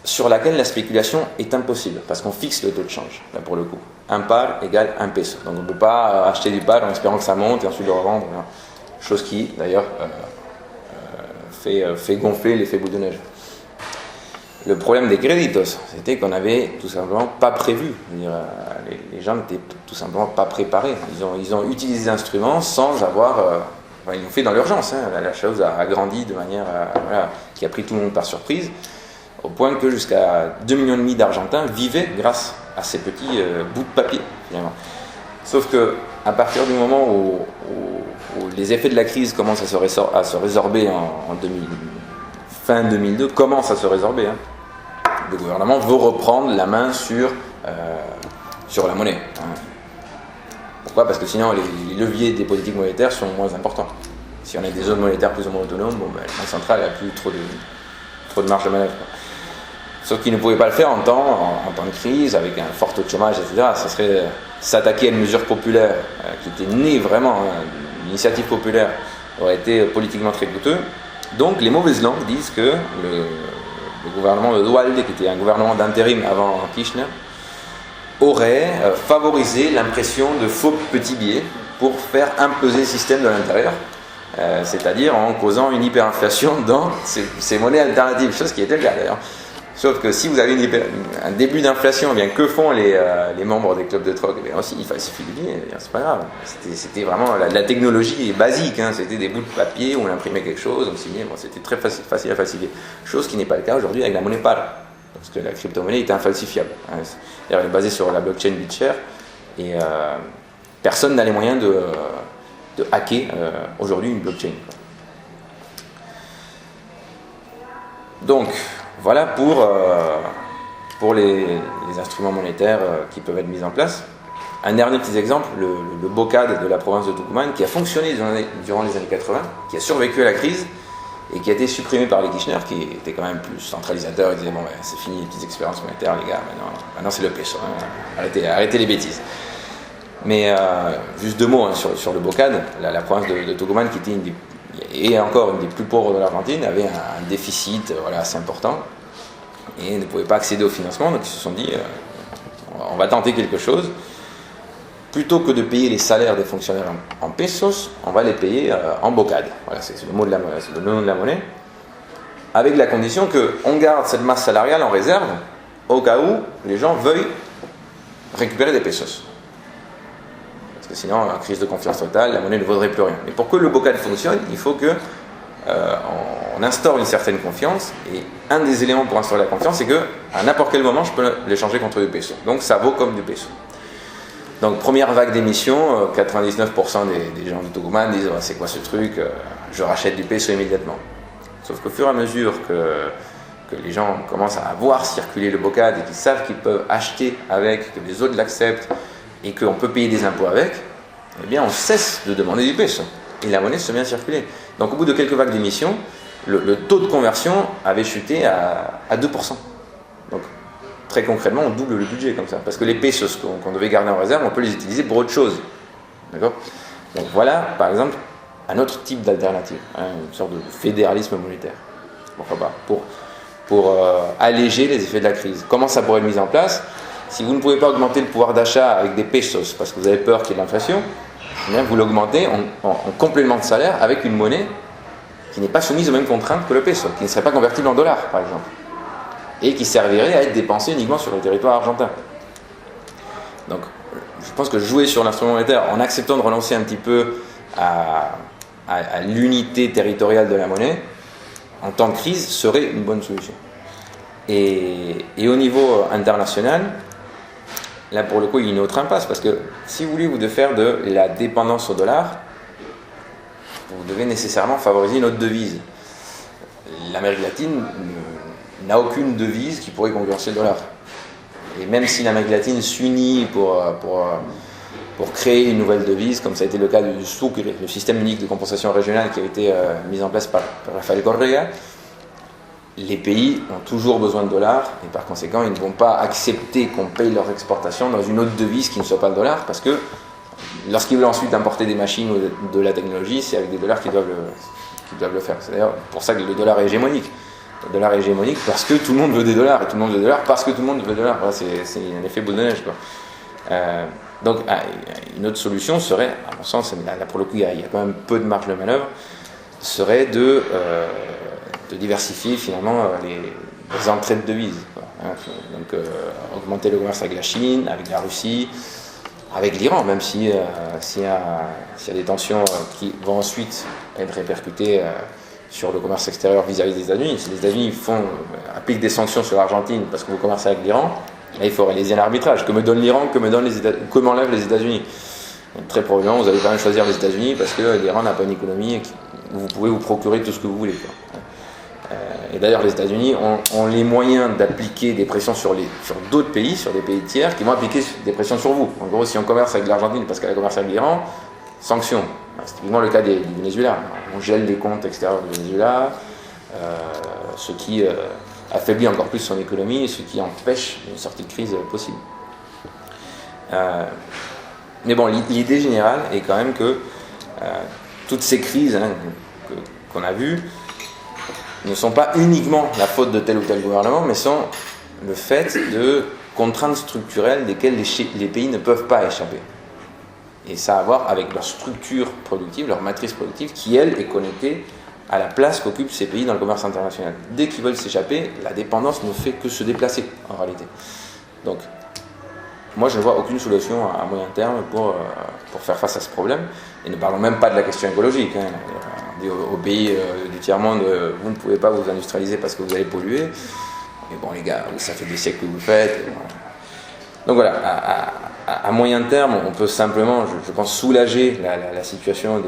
sur laquelle la spéculation est impossible, parce qu'on fixe le taux de change, là pour le coup. Un PAR égale un peso. Donc on ne peut pas acheter du PAR en espérant que ça monte et ensuite le revendre. Chose qui, d'ailleurs, fait gonfler l'effet boule de neige. Le problème des créditos, c'était qu'on n'avait tout simplement pas prévu. Les gens n'étaient tout simplement pas préparés. Ils ont utilisé des instruments sans avoir... ils l'ont fait dans l'urgence. Hein. La chose a grandi de manière qui a pris tout le monde par surprise, au point que jusqu'à 2,5 millions d'Argentins vivaient grâce à ces petits bouts de papier, finalement. Sauf que à partir du moment où les effets de la crise commencent à se résorber fin 2002, commencent à se résorber, hein, le gouvernement veut reprendre la main sur la monnaie. Hein. Pourquoi ? Parce que sinon les leviers des politiques monétaires sont moins importants. Si on a des zones monétaires plus ou moins autonomes, la Banque centrale n'a plus trop de marge de manœuvre, quoi. Sauf qu'ils ne pouvaient pas le faire en temps de crise, avec un fort taux de chômage, etc. Ça serait s'attaquer à une mesure populaire qui était née vraiment, l'initiative populaire aurait été politiquement très coûteux. Donc les mauvaises langues disent que le gouvernement de Duhalde, qui était un gouvernement d'intérim avant Kirchner, aurait favorisé l'impression de faux petits billets pour faire imploser le système de l'intérieur, c'est-à-dire en causant une hyperinflation dans ces monnaies alternatives, chose qui était le cas d'ailleurs. Sauf que si vous avez un début d'inflation, eh bien, que font les membres des clubs de troc ? Eh bien, aussi, il suffit de dire, c'est pas grave. C'était vraiment la technologie basique, hein. C'était des bouts de papier où on imprimait quelque chose, on signait, c'était très facile à falsifier. Chose qui n'est pas le cas aujourd'hui avec la monnaie PAR, parce que la crypto-monnaie est infalsifiable. Hein. Elle est basée sur la blockchain BitShare et personne n'a les moyens de hacker aujourd'hui une blockchain. Donc, voilà pour les instruments monétaires qui peuvent être mis en place. Un dernier petit exemple, le BOCAD de la province de Tucumán, qui a fonctionné durant les années 80, qui a survécu à la crise et qui a été supprimé par les Kirchner, qui étaient quand même plus centralisateurs. Ils disaient bon, c'est fini les petites expériences monétaires, les gars, maintenant c'est le peso, hein. Arrêtez les bêtises. Mais juste deux mots, hein, sur le BOCAD, la province de Tucumán, qui était et encore une des plus pauvres de l'Argentine, avait un déficit assez important et ne pouvait pas accéder au financement. Donc ils se sont dit on va tenter quelque chose, plutôt que de payer les salaires des fonctionnaires en pesos, on va les payer en bocade. Voilà, c'est le mot de la monnaie, c'est le nom de la monnaie, avec la condition qu'on garde cette masse salariale en réserve au cas où les gens veuillent récupérer des pesos. Parce que sinon, en crise de confiance totale, la monnaie ne vaudrait plus rien. Mais pour que le bocade fonctionne, il faut que on instaure une certaine confiance, et un des éléments pour instaurer la confiance, c'est qu'à n'importe quel moment, je peux l'échanger contre du peso. Donc ça vaut comme du peso. Donc première vague d'émissions, 99% des gens du Tucumán disent oh, c'est quoi ce truc, je rachète du peso immédiatement. Sauf qu'au fur et à mesure que les gens commencent à voir circuler le bocade et qu'ils savent qu'ils peuvent acheter avec, que les autres l'acceptent et qu'on peut payer des impôts avec, eh bien on cesse de demander du peso et la monnaie se met à circuler. Donc au bout de quelques vagues d'émissions, le taux de conversion avait chuté à 2%. Donc très concrètement, on double le budget comme ça. Parce que les pesos qu'on devait garder en réserve, on peut les utiliser pour autre chose. D'accord ? Donc voilà, par exemple, un autre type d'alternative, hein, une sorte de fédéralisme monétaire. Pourquoi pas ? Pour alléger les effets de la crise. Comment ça pourrait être mis en place ? Si vous ne pouvez pas augmenter le pouvoir d'achat avec des pesos parce que vous avez peur qu'il y ait de l'inflation, eh bien vous l'augmentez en complément de salaire avec une monnaie qui n'est pas soumise aux mêmes contraintes que le peso, qui ne serait pas convertible en dollars, par exemple, et qui servirait à être dépensé uniquement sur le territoire argentin. Donc, je pense que jouer sur l'instrument monétaire en acceptant de renoncer un petit peu à l'unité territoriale de la monnaie, en temps de crise, serait une bonne solution. Et au niveau international, là pour le coup il y a une autre impasse, parce que si vous voulez vous de faire de la dépendance au dollar, vous devez nécessairement favoriser une autre devise. L'Amérique latine n'a aucune devise qui pourrait concurrencer le dollar. Et même si l'Amérique latine s'unit pour créer une nouvelle devise, comme ça a été le cas du SUC, le système unique de compensation régionale qui a été mis en place par Rafael Correa, les pays ont toujours besoin de dollars et par conséquent ils ne vont pas accepter qu'on paye leurs exportations dans une autre devise qui ne soit pas le dollar, parce que lorsqu'ils veulent ensuite importer des machines ou de la technologie, c'est avec des dollars qu'ils doivent le faire. C'est d'ailleurs pour ça que le dollar est hégémonique. Le dollar est hégémonique parce que tout le monde veut des dollars, et tout le monde veut des dollars parce que tout le monde veut des dollars. Voilà, c'est un effet boule de neige, quoi. Donc une autre solution serait, à mon sens, là pour le coup il y a quand même peu de marge de manœuvre, serait de diversifier finalement les entrées de devises, quoi, hein. Donc augmenter le commerce avec la Chine, avec la Russie, avec l'Iran, même s'il y a des tensions qui vont ensuite être répercutées sur le commerce extérieur vis-à-vis des États-Unis. Si les États-Unis appliquent des sanctions sur l'Argentine parce que vous commercez avec l'Iran, là il faut réaliser un arbitrage. Que me donne l'Iran, que m'enlèvent les États-Unis. Donc, très probablement vous allez quand même choisir les États-Unis parce que l'Iran n'a pas une économie où vous pouvez vous procurer tout ce que vous voulez, quoi. Et d'ailleurs les États-Unis ont les moyens d'appliquer des pressions sur d'autres pays, sur des pays tiers, qui vont appliquer des pressions sur vous. En gros, si on commerce avec l'Argentine parce qu'elle a commercé avec l'Iran, sanctions. C'est typiquement le cas du Venezuela. On gèle les comptes extérieurs du Venezuela, ce qui affaiblit encore plus son économie et ce qui empêche une sortie de crise possible. Mais bon, l'idée générale est quand même que toutes ces crises qu'on a vues ne sont pas uniquement la faute de tel ou tel gouvernement, mais sont le fait de contraintes structurelles desquelles les pays ne peuvent pas échapper. Et ça a à voir avec leur structure productive, leur matrice productive, qui, elle, est connectée à la place qu'occupent ces pays dans le commerce international. Dès qu'ils veulent s'échapper, la dépendance ne fait que se déplacer, en réalité. Donc, moi, je ne vois aucune solution à moyen terme pour faire face à ce problème. Et ne parlons même pas de la question écologique, hein. On dit aux pays du tiers-monde, vous ne pouvez pas vous industrialiser parce que vous allez polluer. Mais bon, les gars, ça fait des siècles que vous le faites. Donc voilà, à moyen terme, on peut simplement, je pense, soulager la situation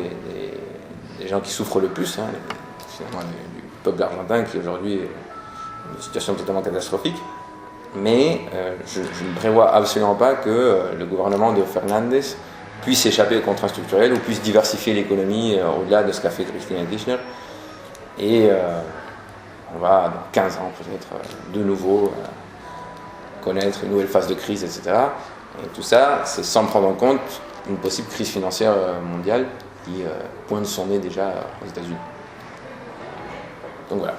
des gens qui souffrent le plus, hein, finalement, du peuple argentin qui aujourd'hui est une situation totalement catastrophique. Mais je ne prévois absolument pas que le gouvernement de Fernandez puisse échapper aux contraintes structurelles ou puisse diversifier l'économie au-delà de ce qu'a fait Cristina Kirchner. Et on va, dans 15 ans peut-être, de nouveau connaître une nouvelle phase de crise, etc. Et tout ça, c'est sans prendre en compte une possible crise financière mondiale qui pointe son nez déjà aux États-Unis. Donc voilà.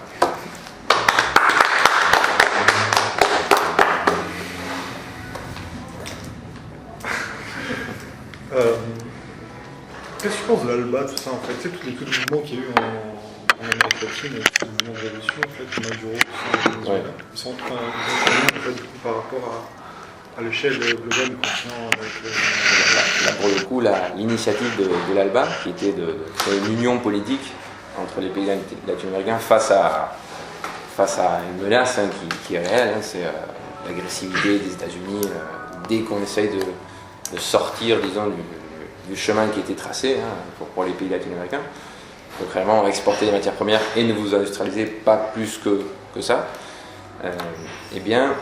Qu'est-ce que tu penses de l'ALBA, tout ça en fait? Tu sais, tous les mouvements qu'il y a eu en Amérique latine, tous les mouvements de révolution, en fait, Maduro, tout ça, Venezuela, ils sont en train en fait, du coup, par rapport à l'échelle globale du continent. Là, pour le coup, l'initiative de l'ALBA, qui était de créer une union politique entre les pays latino-américains face à une menace qui est réelle, c'est l'agressivité des États-Unis dès qu'on essaye de sortir, disons, du chemin qui était tracé pour les pays latino-américains. Donc réellement exporter des matières premières et ne vous industrialiser pas plus que ça. Eh bien,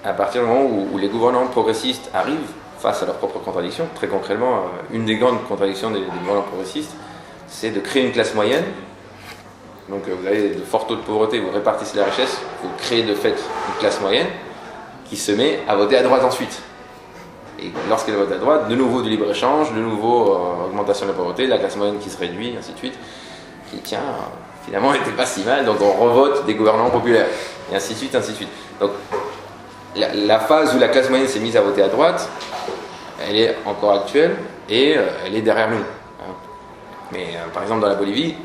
à partir du moment où les gouvernements progressistes arrivent face à leurs propres contradictions, très concrètement, une des grandes contradictions des gouvernements progressistes, c'est de créer une classe moyenne. Donc vous avez de forts taux de pauvreté, vous répartissez la richesse, vous créez de fait une classe moyenne qui se met à voter à droite ensuite. Et lorsqu'elle vote à droite, de nouveau du libre-échange, de nouveau augmentation de la pauvreté, la classe moyenne qui se réduit, ainsi de suite, qui tiens, finalement, n'était pas si mal, donc on revote des gouvernements populaires, et ainsi de suite, ainsi de suite. Donc la phase où la classe moyenne s'est mise à voter à droite, elle est encore actuelle, et elle est derrière nous. Mais par exemple, dans la Bolivie,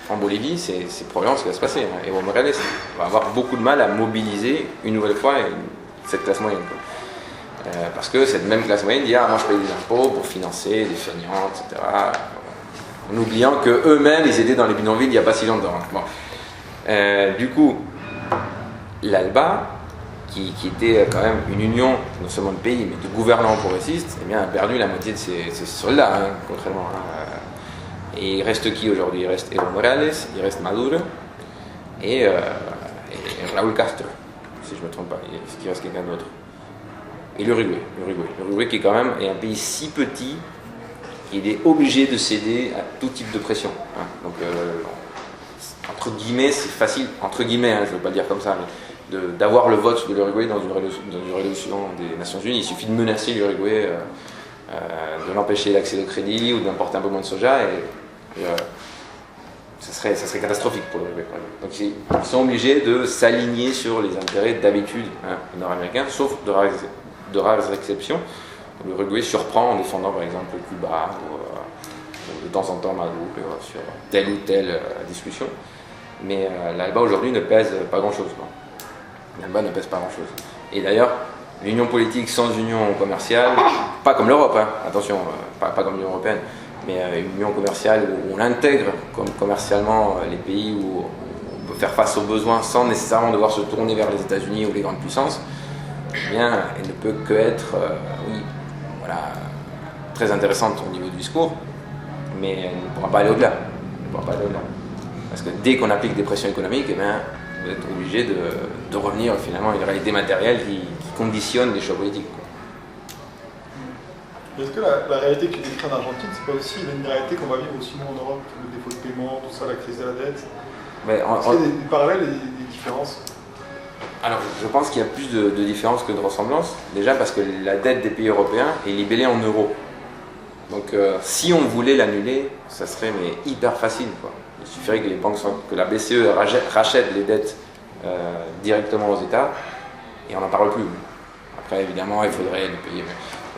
en Bolivie, c'est probablement ce qui va se passer. Evo Morales va avoir beaucoup de mal à mobiliser une nouvelle fois cette classe moyenne. Parce que cette même classe moyenne dit moi je paye des impôts pour financer des feignants, etc. En oubliant qu'eux-mêmes ils étaient dans les bidonvilles il n'y a pas si longtemps. Bon. Du coup, l'ALBA, qui était quand même une union non seulement de pays mais de gouvernements progressistes, eh bien, a perdu la moitié de ses soldats, concrètement. Et il reste qui aujourd'hui? Il reste Evo Morales, il reste Maduro et Raúl Castro, si je ne me trompe pas. Est-ce qu'il reste quelqu'un d'autre? Et l'Uruguay qui quand même est un pays si petit qu'il est obligé de céder à tout type de pression. Donc, entre guillemets, c'est facile, entre guillemets, je ne veux pas le dire comme ça, mais d'avoir le vote de l'Uruguay dans une résolution des Nations Unies. Il suffit de menacer l'Uruguay, de l'empêcher d'accéder au crédit ou d'importer un peu moins de soja, et ça serait catastrophique pour l'Uruguay. Donc ils sont obligés de s'aligner sur les intérêts d'habitude nord-américains, sauf de rares exceptions. L'Uruguay surprend en défendant par exemple Cuba ou de temps en temps Maduro sur telle ou telle discussion. Mais l'ALBA aujourd'hui ne pèse pas grand-chose. L'ALBA ne pèse pas grand-chose. Et d'ailleurs, l'union politique sans union commerciale, pas comme l'Europe, attention, pas comme l'Union européenne, mais une union commerciale où on intègre commercialement les pays où on peut faire face aux besoins sans nécessairement devoir se tourner vers les États-Unis ou les grandes puissances, eh bien, elle ne peut que être très intéressante au niveau du discours, mais elle ne pourra pas aller au-delà. Parce que dès qu'on applique des pressions économiques, eh bien, vous êtes obligé de revenir finalement à une réalité matérielle qui conditionne les choix politiques. Est-ce que la réalité que tu décris en Argentine, c'est pas aussi une réalité qu'on va vivre aussi en Europe, le défaut de paiement, tout ça, la crise de la dette? Est-ce qu'il y a des parallèles et des différences? Alors, je pense qu'il y a plus de différences que de ressemblances. Déjà parce que la dette des pays européens est libellée en euros. Donc, si on voulait l'annuler, ça serait hyper facile, quoi. Il suffirait que que la BCE rachète les dettes directement aux États et on n'en parle plus. Après, évidemment, il faudrait les payer.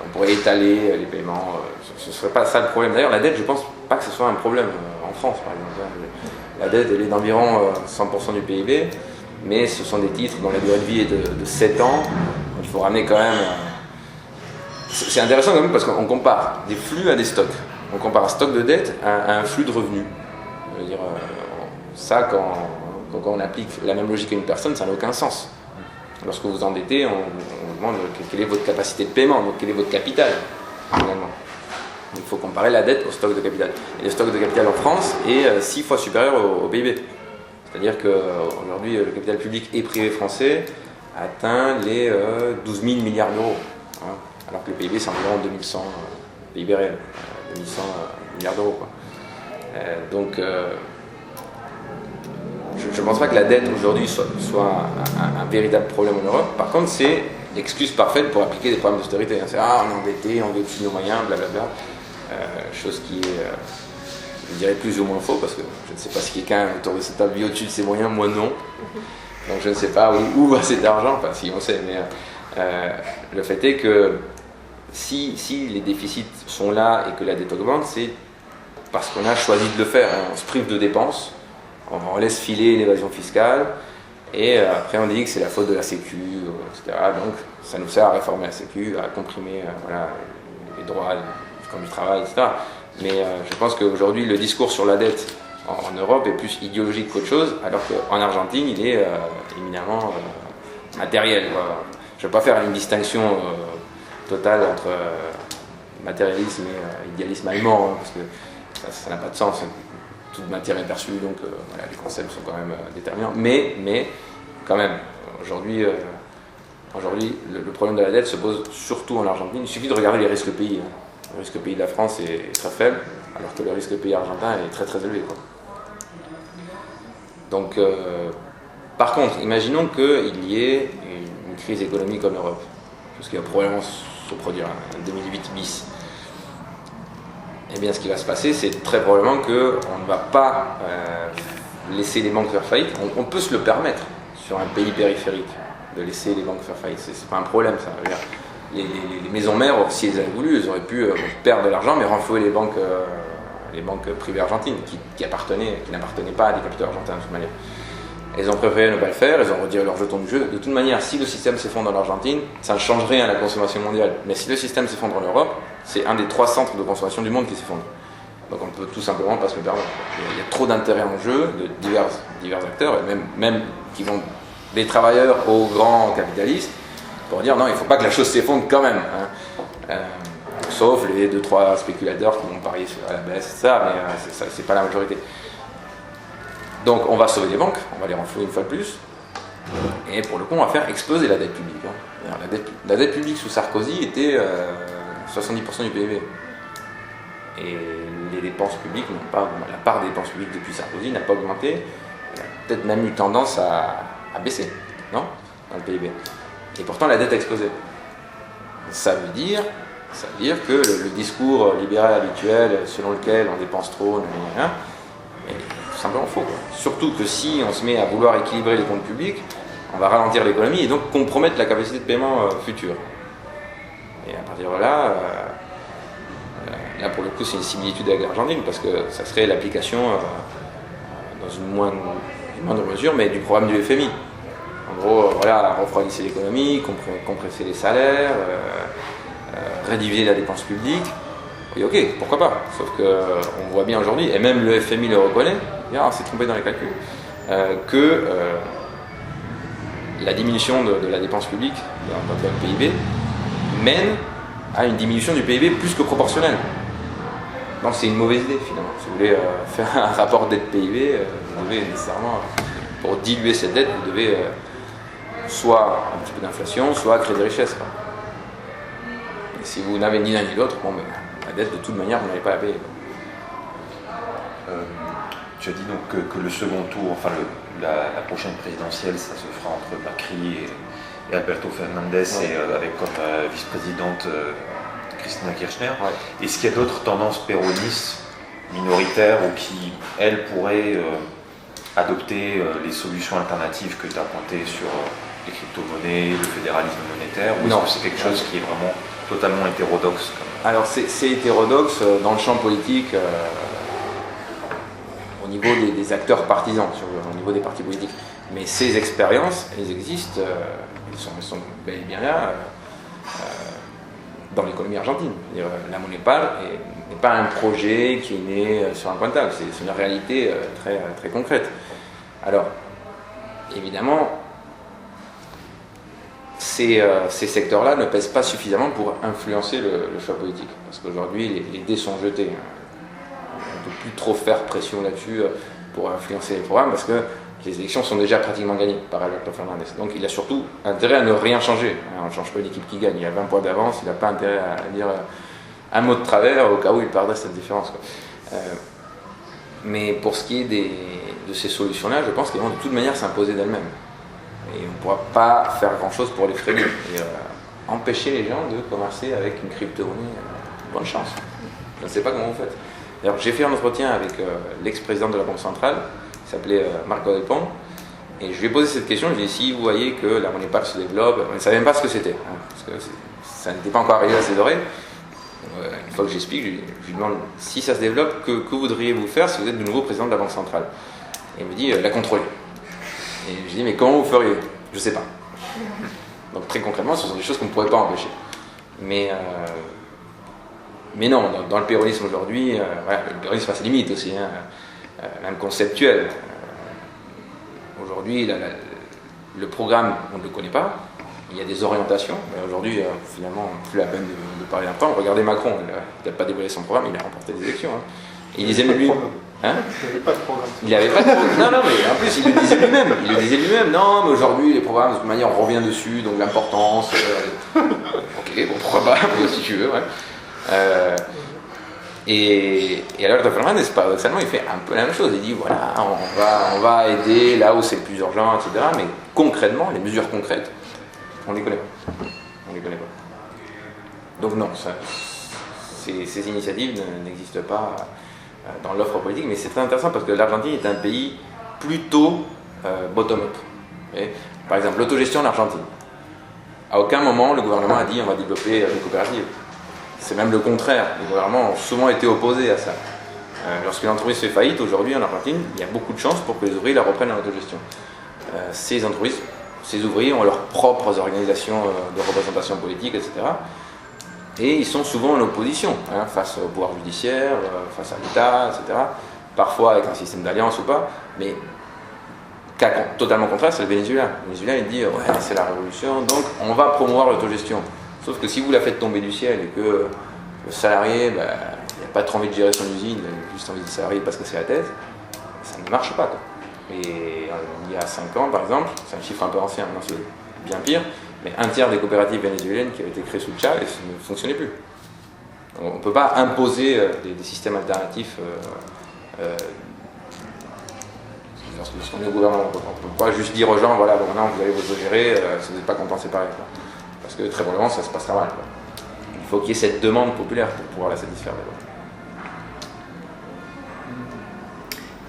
On pourrait étaler les paiements. Ce ne serait pas ça le problème. D'ailleurs, la dette, je ne pense pas que ce soit un problème en France, par exemple. La dette, elle est d'environ 100% du PIB. Mais ce sont des titres dont la durée de vie est de 7 ans. Donc il faut ramener quand même... C'est intéressant quand même parce qu'on compare des flux à des stocks. On compare un stock de dette à un flux de revenus. Je veux dire, ça, quand on applique la même logique à une personne, ça n'a aucun sens. Lorsque vous endettez, on vous demande quelle est votre capacité de paiement, donc quel est votre capital, finalement. Il faut comparer la dette au stock de capital. Et le stock de capital en France est 6 fois supérieur au PIB. C'est-à-dire qu'aujourd'hui, le capital public et privé français atteint les 12 000 milliards d'euros. Alors que le PIB, c'est environ 2100, PIB réel, 2100 milliards d'euros. Donc, je ne pense pas que la dette aujourd'hui soit un véritable problème en Europe. Par contre, c'est l'excuse parfaite pour appliquer des programmes d'austérité. C'est on est endetté, on veut au-dessus de nos moyens, blablabla. Chose qui est, je dirais, plus ou moins faux, parce que je ne sais pas si quelqu'un autour de cette table vit au-dessus de ses moyens, moi non. Donc je ne sais pas où va cet argent, enfin si on sait, mais le fait est que si les déficits sont là et que la dette augmente, c'est parce qu'on a choisi de le faire. On se prive de dépenses, on laisse filer l'évasion fiscale, et après on dit que c'est la faute de la Sécu, etc. Donc ça nous sert à réformer la Sécu, à comprimer les droits comme du travail, etc. Mais je pense qu'aujourd'hui le discours sur la dette en Europe est plus idéologique qu'autre chose, alors qu'en Argentine, il est éminemment matériel. Quoi. Je ne vais pas faire une distinction totale entre matérialisme et idéalisme allemand, hein, parce que ça n'a pas de sens. Toute matière est perçue, donc voilà, les concepts sont quand même déterminants. Mais quand même, aujourd'hui, le problème de la dette se pose surtout en Argentine. Il suffit de regarder les risques pays. Hein. Le risque pays de la France est très faible, alors que le risque pays argentin est très très élevé. Quoi. Donc, par contre, imaginons qu'il y ait une crise économique en Europe, ce qui va probablement se produire en 2008 bis. Eh bien, ce qui va se passer, c'est très probablement qu'on ne va pas laisser les banques faire faillite. On peut se le permettre sur un pays périphérique de laisser les banques faire faillite. C'est pas un problème, ça. Les maisons mères, si elles avaient voulu, elles auraient pu perdre de l'argent, mais renflouer les banques privées argentines qui n'appartenaient pas à des capitaux argentins de toute manière. Elles ont préféré ne pas le faire, elles ont retiré leur jeton du jeu. De toute manière, si le système s'effondre en Argentine, ça ne change rien à la consommation mondiale. Mais si le système s'effondre en Europe, c'est un des 3 centres de consommation du monde qui s'effondre. Donc on ne peut tout simplement pas se le permettre. Il y a trop d'intérêts en jeu de divers acteurs, et même qui vont des travailleurs aux grands capitalistes, pour dire non, il ne faut pas que la chose s'effondre quand même. Hein. Sauf les 2-3 spéculateurs qui vont parier sur la baisse, ça, mais c'est pas la majorité. Donc on va sauver les banques, on va les renflouer une fois de plus, et pour le coup on va faire exploser la dette publique. Hein. La dette publique sous Sarkozy était 70% du PIB. Et les dépenses publiques la part des dépenses publiques depuis Sarkozy n'a pas augmenté, elle a peut-être même eu tendance à baisser, non, dans le PIB. Et pourtant la dette a explosé. Ça veut dire que le discours libéral habituel selon lequel on dépense trop, est tout simplement faux. Quoi. Surtout que si on se met à vouloir équilibrer les comptes publics, on va ralentir l'économie et donc compromettre la capacité de paiement future. Et à partir de là, pour le coup c'est une similitude avec l'Argentine parce que ça serait l'application dans une moindre mesure, mais du programme du FMI. En gros, refroidisser l'économie, compresser les salaires, rédiger la dépense publique. Oui, ok, pourquoi pas. Sauf qu'on voit bien aujourd'hui, et même le FMI le reconnaît, on s'est trompé dans les calculs, que la diminution de la dépense publique dans le PIB mène à une diminution du PIB plus que proportionnelle. Donc c'est une mauvaise idée finalement. Si vous voulez faire un rapport dette-PIB, vous devez nécessairement, pour diluer cette dette, vous devez soit un petit peu d'inflation, soit créer des richesses. Quoi. Et si vous n'avez ni l'un ni l'autre, la dette de toute manière vous n'allez pas la payer. Tu as dit donc que le second tour, enfin la prochaine présidentielle, ça se fera entre Macri et Alberto Fernandez, et avec comme vice-présidente Cristina Kirchner. Ouais. Est-ce qu'il y a d'autres tendances péronistes minoritaires ou qui, elles, pourraient adopter les solutions alternatives que tu as pointées sur les crypto-monnaies, le fédéralisme monétaire, ou est-ce que c'est quelque chose qui est vraiment totalement hétérodoxe? Alors c'est hétérodoxe dans le champ politique, au niveau des acteurs partisans, au niveau des partis politiques. Mais ces expériences, elles existent, elles sont bel et bien là dans l'économie argentine. La monnaie pâle n'est pas un projet qui est né sur un coin de table, c'est une réalité très, très concrète. Alors, évidemment, ces secteurs-là ne pèsent pas suffisamment pour influencer le choix politique. Parce qu'aujourd'hui, les dés sont jetés. On ne peut plus trop faire pression là-dessus pour influencer les programmes parce que les élections sont déjà pratiquement gagnées par Alberto Fernandez. Donc il a surtout intérêt à ne rien changer. On ne change pas l'équipe qui gagne. Il a 20 points d'avance, il n'a pas intérêt à dire un mot de travers au cas où il perdrait cette différence. Mais pour ce qui est de ces solutions-là, je pense qu'elles vont de toute manière s'imposer d'elles-mêmes. Et on ne pourra pas faire grand-chose pour les freiner. Et, empêcher les gens de commercer avec une crypto-monnaie, bonne chance. Je ne sais pas comment vous faites. D'ailleurs, j'ai fait un entretien avec l'ex-président de la Banque centrale, qui s'appelait Marco Del Pont, et je lui ai posé cette question. Je lui ai dit, si vous voyez que la monnaie pâle se développe, on ne savait même pas ce que c'était, parce que ça n'était pas encore arrivé à ses oreilles. Une fois que j'explique, je lui demande, si ça se développe, que voudriez-vous faire si vous êtes de nouveau président de la Banque centrale? Et il me dit, la contrôler. Et je lui dis, mais comment vous feriez? Je ne sais pas. Donc très concrètement, ce sont des choses qu'on ne pourrait pas empêcher. Mais non, dans le péronisme aujourd'hui, le péronisme a ses limites aussi. même conceptuelle. Aujourd'hui, le programme, on ne le connaît pas. Il y a des orientations, mais aujourd'hui, finalement, plus la peine de parler d'un temps. Regardez Macron, il n'a peut-être pas dévoilé son programme, il a remporté des élections. Hein. Et il disait lui. Hein, il n'avait pas de programme. Il n'avait pas de programme. Non, mais en plus, il le disait lui-même. Il le disait lui-même. Non, mais aujourd'hui, les programmes, de toute manière, on revient dessus, donc l'importance. Ok, bon, pourquoi pas, si tu veux, ouais. Et alors, Fernandez, paradoxalement, il fait un peu la même chose. Il dit voilà, on va aider là où c'est le plus urgent, etc. Mais concrètement, les mesures concrètes, on ne les connaît pas. On les connaît pas. Donc non, ces initiatives n'existent pas dans l'offre politique, mais c'est très intéressant parce que l'Argentine est un pays plutôt bottom-up. Par exemple, l'autogestion en Argentine. À aucun moment, le gouvernement a dit on va développer les coopératives. C'est même le contraire. Les gouvernements ont souvent été opposés à ça. Lorsqu'une entreprise fait faillite, aujourd'hui en Argentine, il y a beaucoup de chances pour que les ouvriers la reprennent en autogestion. Ces entreprises, ces ouvriers ont leurs propres organisations de représentation politique, etc. Et ils sont souvent en opposition face au pouvoir judiciaire, face à l'État, etc. Parfois avec un système d'alliance ou pas. Mais cas totalement contraire, c'est le Venezuela. Le Venezuela, il dit ouais, c'est la révolution, donc on va promouvoir l'autogestion. Sauf que si vous la faites tomber du ciel et que le salarié, il n'a pas trop envie de gérer son usine, il a juste envie de salarié parce que c'est la thèse, ça ne marche pas, quoi. Et il y a 5 ans, par exemple, c'est un chiffre un peu ancien, maintenant c'est bien pire, mais un tiers des coopératives vénézuéliennes qui avaient été créées sous Chavez ne fonctionnaient plus. On ne peut pas imposer des systèmes alternatifs lorsqu'on est au gouvernement. On ne peut pas juste dire aux gens, voilà, bon, maintenant vous allez vous gérer, si vous n'êtes pas content, c'est pareil. Quoi. Parce que très probablement, ça se passera mal. Quoi. Il faut qu'il y ait cette demande populaire pour pouvoir la satisfaire.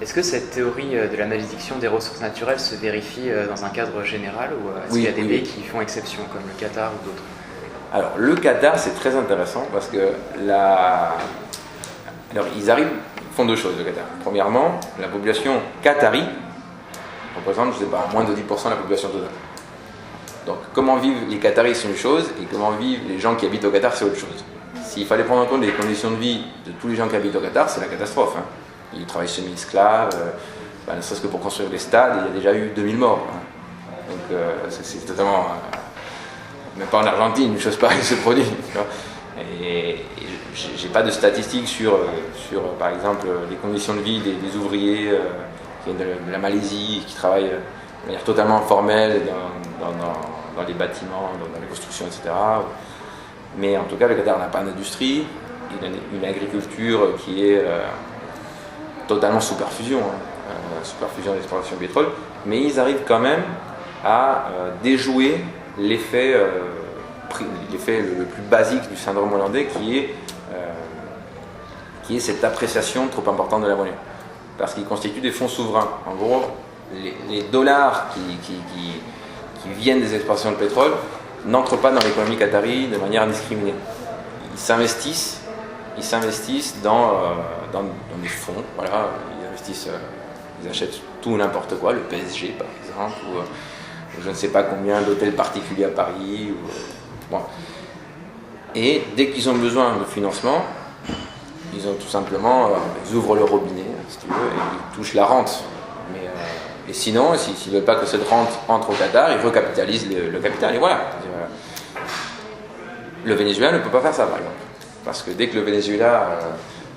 Est-ce que cette théorie de la malédiction des ressources naturelles se vérifie dans un cadre général ou est-ce qu'il y a des pays qui font exception, comme le Qatar ou d'autres? Alors, le Qatar, c'est très intéressant parce que Alors, ils font 2 choses, le Qatar. Premièrement, la population qatari représente, je ne sais pas, moins de 10% de la population totale. Donc, comment vivent les Qataris, c'est une chose, et comment vivent les gens qui habitent au Qatar, c'est autre chose. S'il fallait prendre en compte les conditions de vie de tous les gens qui habitent au Qatar, c'est la catastrophe. Hein. Ils travaillent semi-esclaves, ne serait-ce que pour construire des stades, il y a déjà eu 2000 morts. Hein. Donc, c'est totalement... même pas en Argentine, une chose pareille se produit. Et j'ai pas de statistiques sur, par exemple, les conditions de vie des ouvriers qui viennent de la Malaisie, qui travaillent de manière totalement informelle dans les bâtiments, dans les constructions, etc. Mais en tout cas, le Qatar n'a pas d'industrie, il a une agriculture qui est totalement sous perfusion, sous perfusion d'exploitation du pétrole, mais ils arrivent quand même à déjouer l'effet le plus basique du syndrome hollandais qui est cette appréciation trop importante de la monnaie. Parce qu'il constitue des fonds souverains. En gros, les dollars qui viennent des exploitations de pétrole n'entrent pas dans l'économie qatari de manière indiscriminée. Ils s'investissent dans des fonds, voilà, ils achètent tout n'importe quoi, le PSG par exemple, ou je ne sais pas combien d'hôtels particuliers à Paris. Bon. Et dès qu'ils ont besoin de financement, ils ont tout simplement, ils ouvrent le robinet, si tu veux, et ils touchent la rente. Et sinon, s'ils ne veulent pas que cette rente entre au Qatar, ils recapitalisent le capital. Et voilà. Le Venezuela ne peut pas faire ça, par exemple. Parce que dès que le Venezuela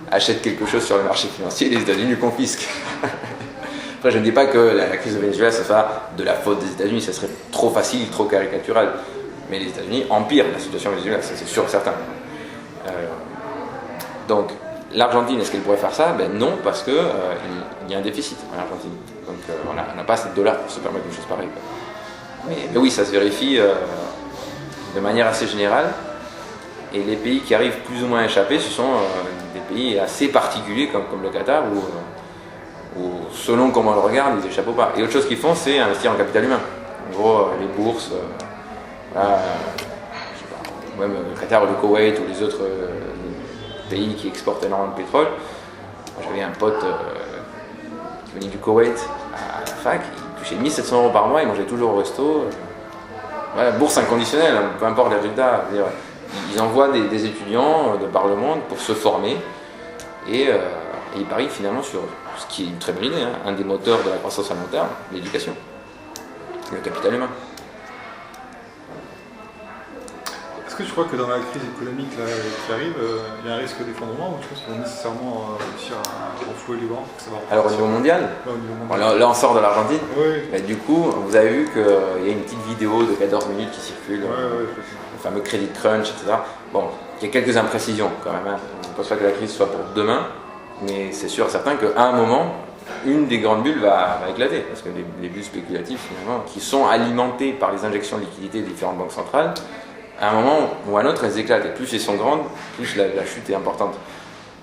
achète quelque chose sur le marché financier, les États-Unis le confisquent. Après, je ne dis pas que la crise du Venezuela, ce soit de la faute des États-Unis, ça serait trop facile, trop caricatural. Mais les États-Unis empirent la situation vénézuélienne, ça c'est sûr et certain. Donc, l'Argentine, est-ce qu'elle pourrait faire ça? Ben non, parce qu'il y a un déficit en Argentine. Donc, on n'a pas assez de dollars pour se permettre une chose pareille. Mais oui, ça se vérifie de manière assez générale. Et les pays qui arrivent plus ou moins à échapper, ce sont des pays assez particuliers comme le Qatar, où selon comment on le regarde, ils échappent pas. Et autre chose qu'ils font, c'est investir en capital humain. En gros, les bourses, voilà, je sais pas, même le Qatar ou le Koweït ou les autres pays qui exportent énormément de pétrole. J'avais un pote qui venait du Koweït à la fac, il touchait 1700 € par mois, il mangeait toujours au resto. Voilà, bourse inconditionnelle, peu importe les résultats. Ils envoient des étudiants de par le monde pour se former et ils parient finalement sur eux. ce qui est une très bonne idée, hein, un des moteurs de la croissance à long terme, l'éducation, le capital humain. Est-ce que tu crois que dans la crise économique là, qui arrive, il y a un risque d'effondrement ou tu penses qu'ils vont nécessairement réussir à renflouer les banques, que ça va repartir? Alors au niveau mondial, Là, au niveau mondial. là on sort de l'Argentine. Oui. Et du coup, vous avez vu qu'il y a une petite vidéo de 14 minutes qui circule, le fameux Credit Crunch, etc. Bon, il y a quelques imprécisions quand même. Hein. Je ne pense pas que la crise soit pour demain, mais c'est sûr et certain qu'à un moment, une des grandes bulles va éclater. Parce que les bulles spéculatives, finalement, qui sont alimentées par les injections de liquidités des différentes banques centrales, à un moment ou à un autre, elles éclatent. Et plus elles sont grandes, plus la chute est importante.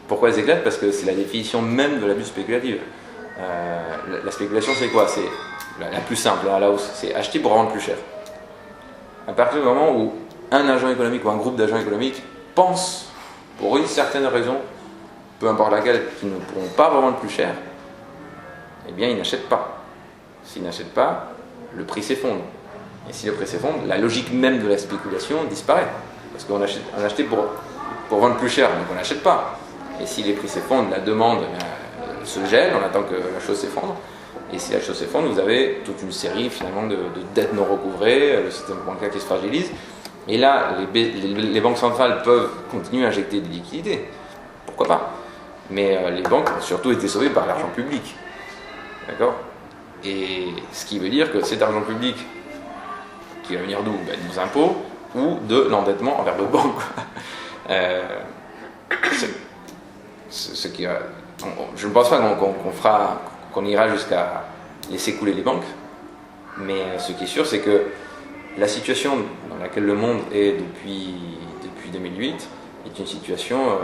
Pourquoi elles éclatent? Parce que c'est la définition même de la bulle spéculative. La spéculation, c'est quoi? C'est la plus simple, à la hausse. C'est acheter pour revendre plus cher. À partir du moment où un agent économique ou un groupe d'agents économiques pense, pour une certaine raison, peu importe laquelle, qu'ils ne pourront pas revendre plus cher, eh bien, ils n'achètent pas. S'ils n'achètent pas, le prix s'effondre. Et si le prix s'effondre, la logique même de la spéculation disparaît. Parce qu'on achetait pour vendre plus cher, donc on n'achète pas. Et si les prix s'effondrent, la demande se gèle, on attend que la chose s'effondre. Et si la chose s'effondre, vous avez toute une série finalement de dettes non recouvrées, le système bancaire qui se fragilise. Et là, les banques centrales peuvent continuer à injecter des liquidités. Pourquoi pas? Mais les banques ont surtout été sauvées par l'argent public. D'accord? Et ce qui veut dire que cet argent public, qui va venir d'où? De nos impôts ou de l'endettement envers nos banques. Je ne pense pas qu'on ira jusqu'à laisser couler les banques, mais ce qui est sûr, c'est que la situation dans laquelle le monde est depuis 2008 est une situation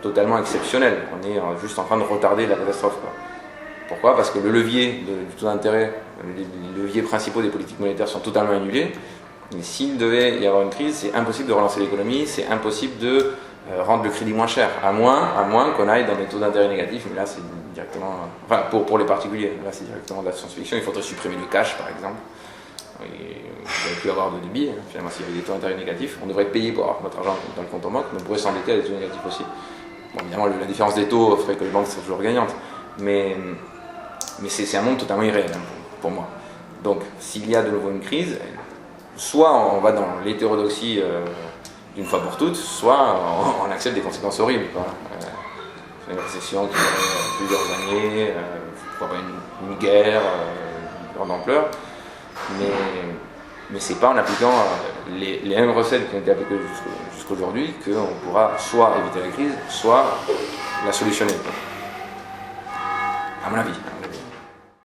totalement exceptionnelle. On est juste en train de retarder la catastrophe, quoi. Pourquoi? Parce que le levier du taux d'intérêt, les leviers principaux des politiques monétaires sont totalement annulés. Et s'il devait y avoir une crise, c'est impossible de relancer l'économie, c'est impossible de rendre le crédit moins cher, à moins qu'on aille dans des taux d'intérêt négatifs, mais là c'est directement, enfin pour les particuliers, là c'est directement de la science-fiction. Il faudrait supprimer le cash par exemple. Il ne devrait plus avoir de débit, hein. Finalement s'il y avait des taux d'intérêt négatifs, on devrait payer pour avoir notre argent dans le compte en banque, mais on pourrait s'endetter à des taux négatifs aussi. Bon, évidemment la différence des taux ferait que les banques seraient toujours gagnantes, mais c'est un monde totalement irréel, hein, pour moi. Donc s'il y a de nouveau une crise, soit on va dans l'hétérodoxie d'une fois pour toutes, soit on accepte des conséquences horribles, quoi. Une récession qui durerait plusieurs années, pourquoi pas une guerre de grande ampleur, mais c'est pas en appliquant les mêmes recettes qui ont été appliquées jusqu'aujourd'hui qu'on pourra soit éviter la crise, soit la solutionner, quoi. À mon avis.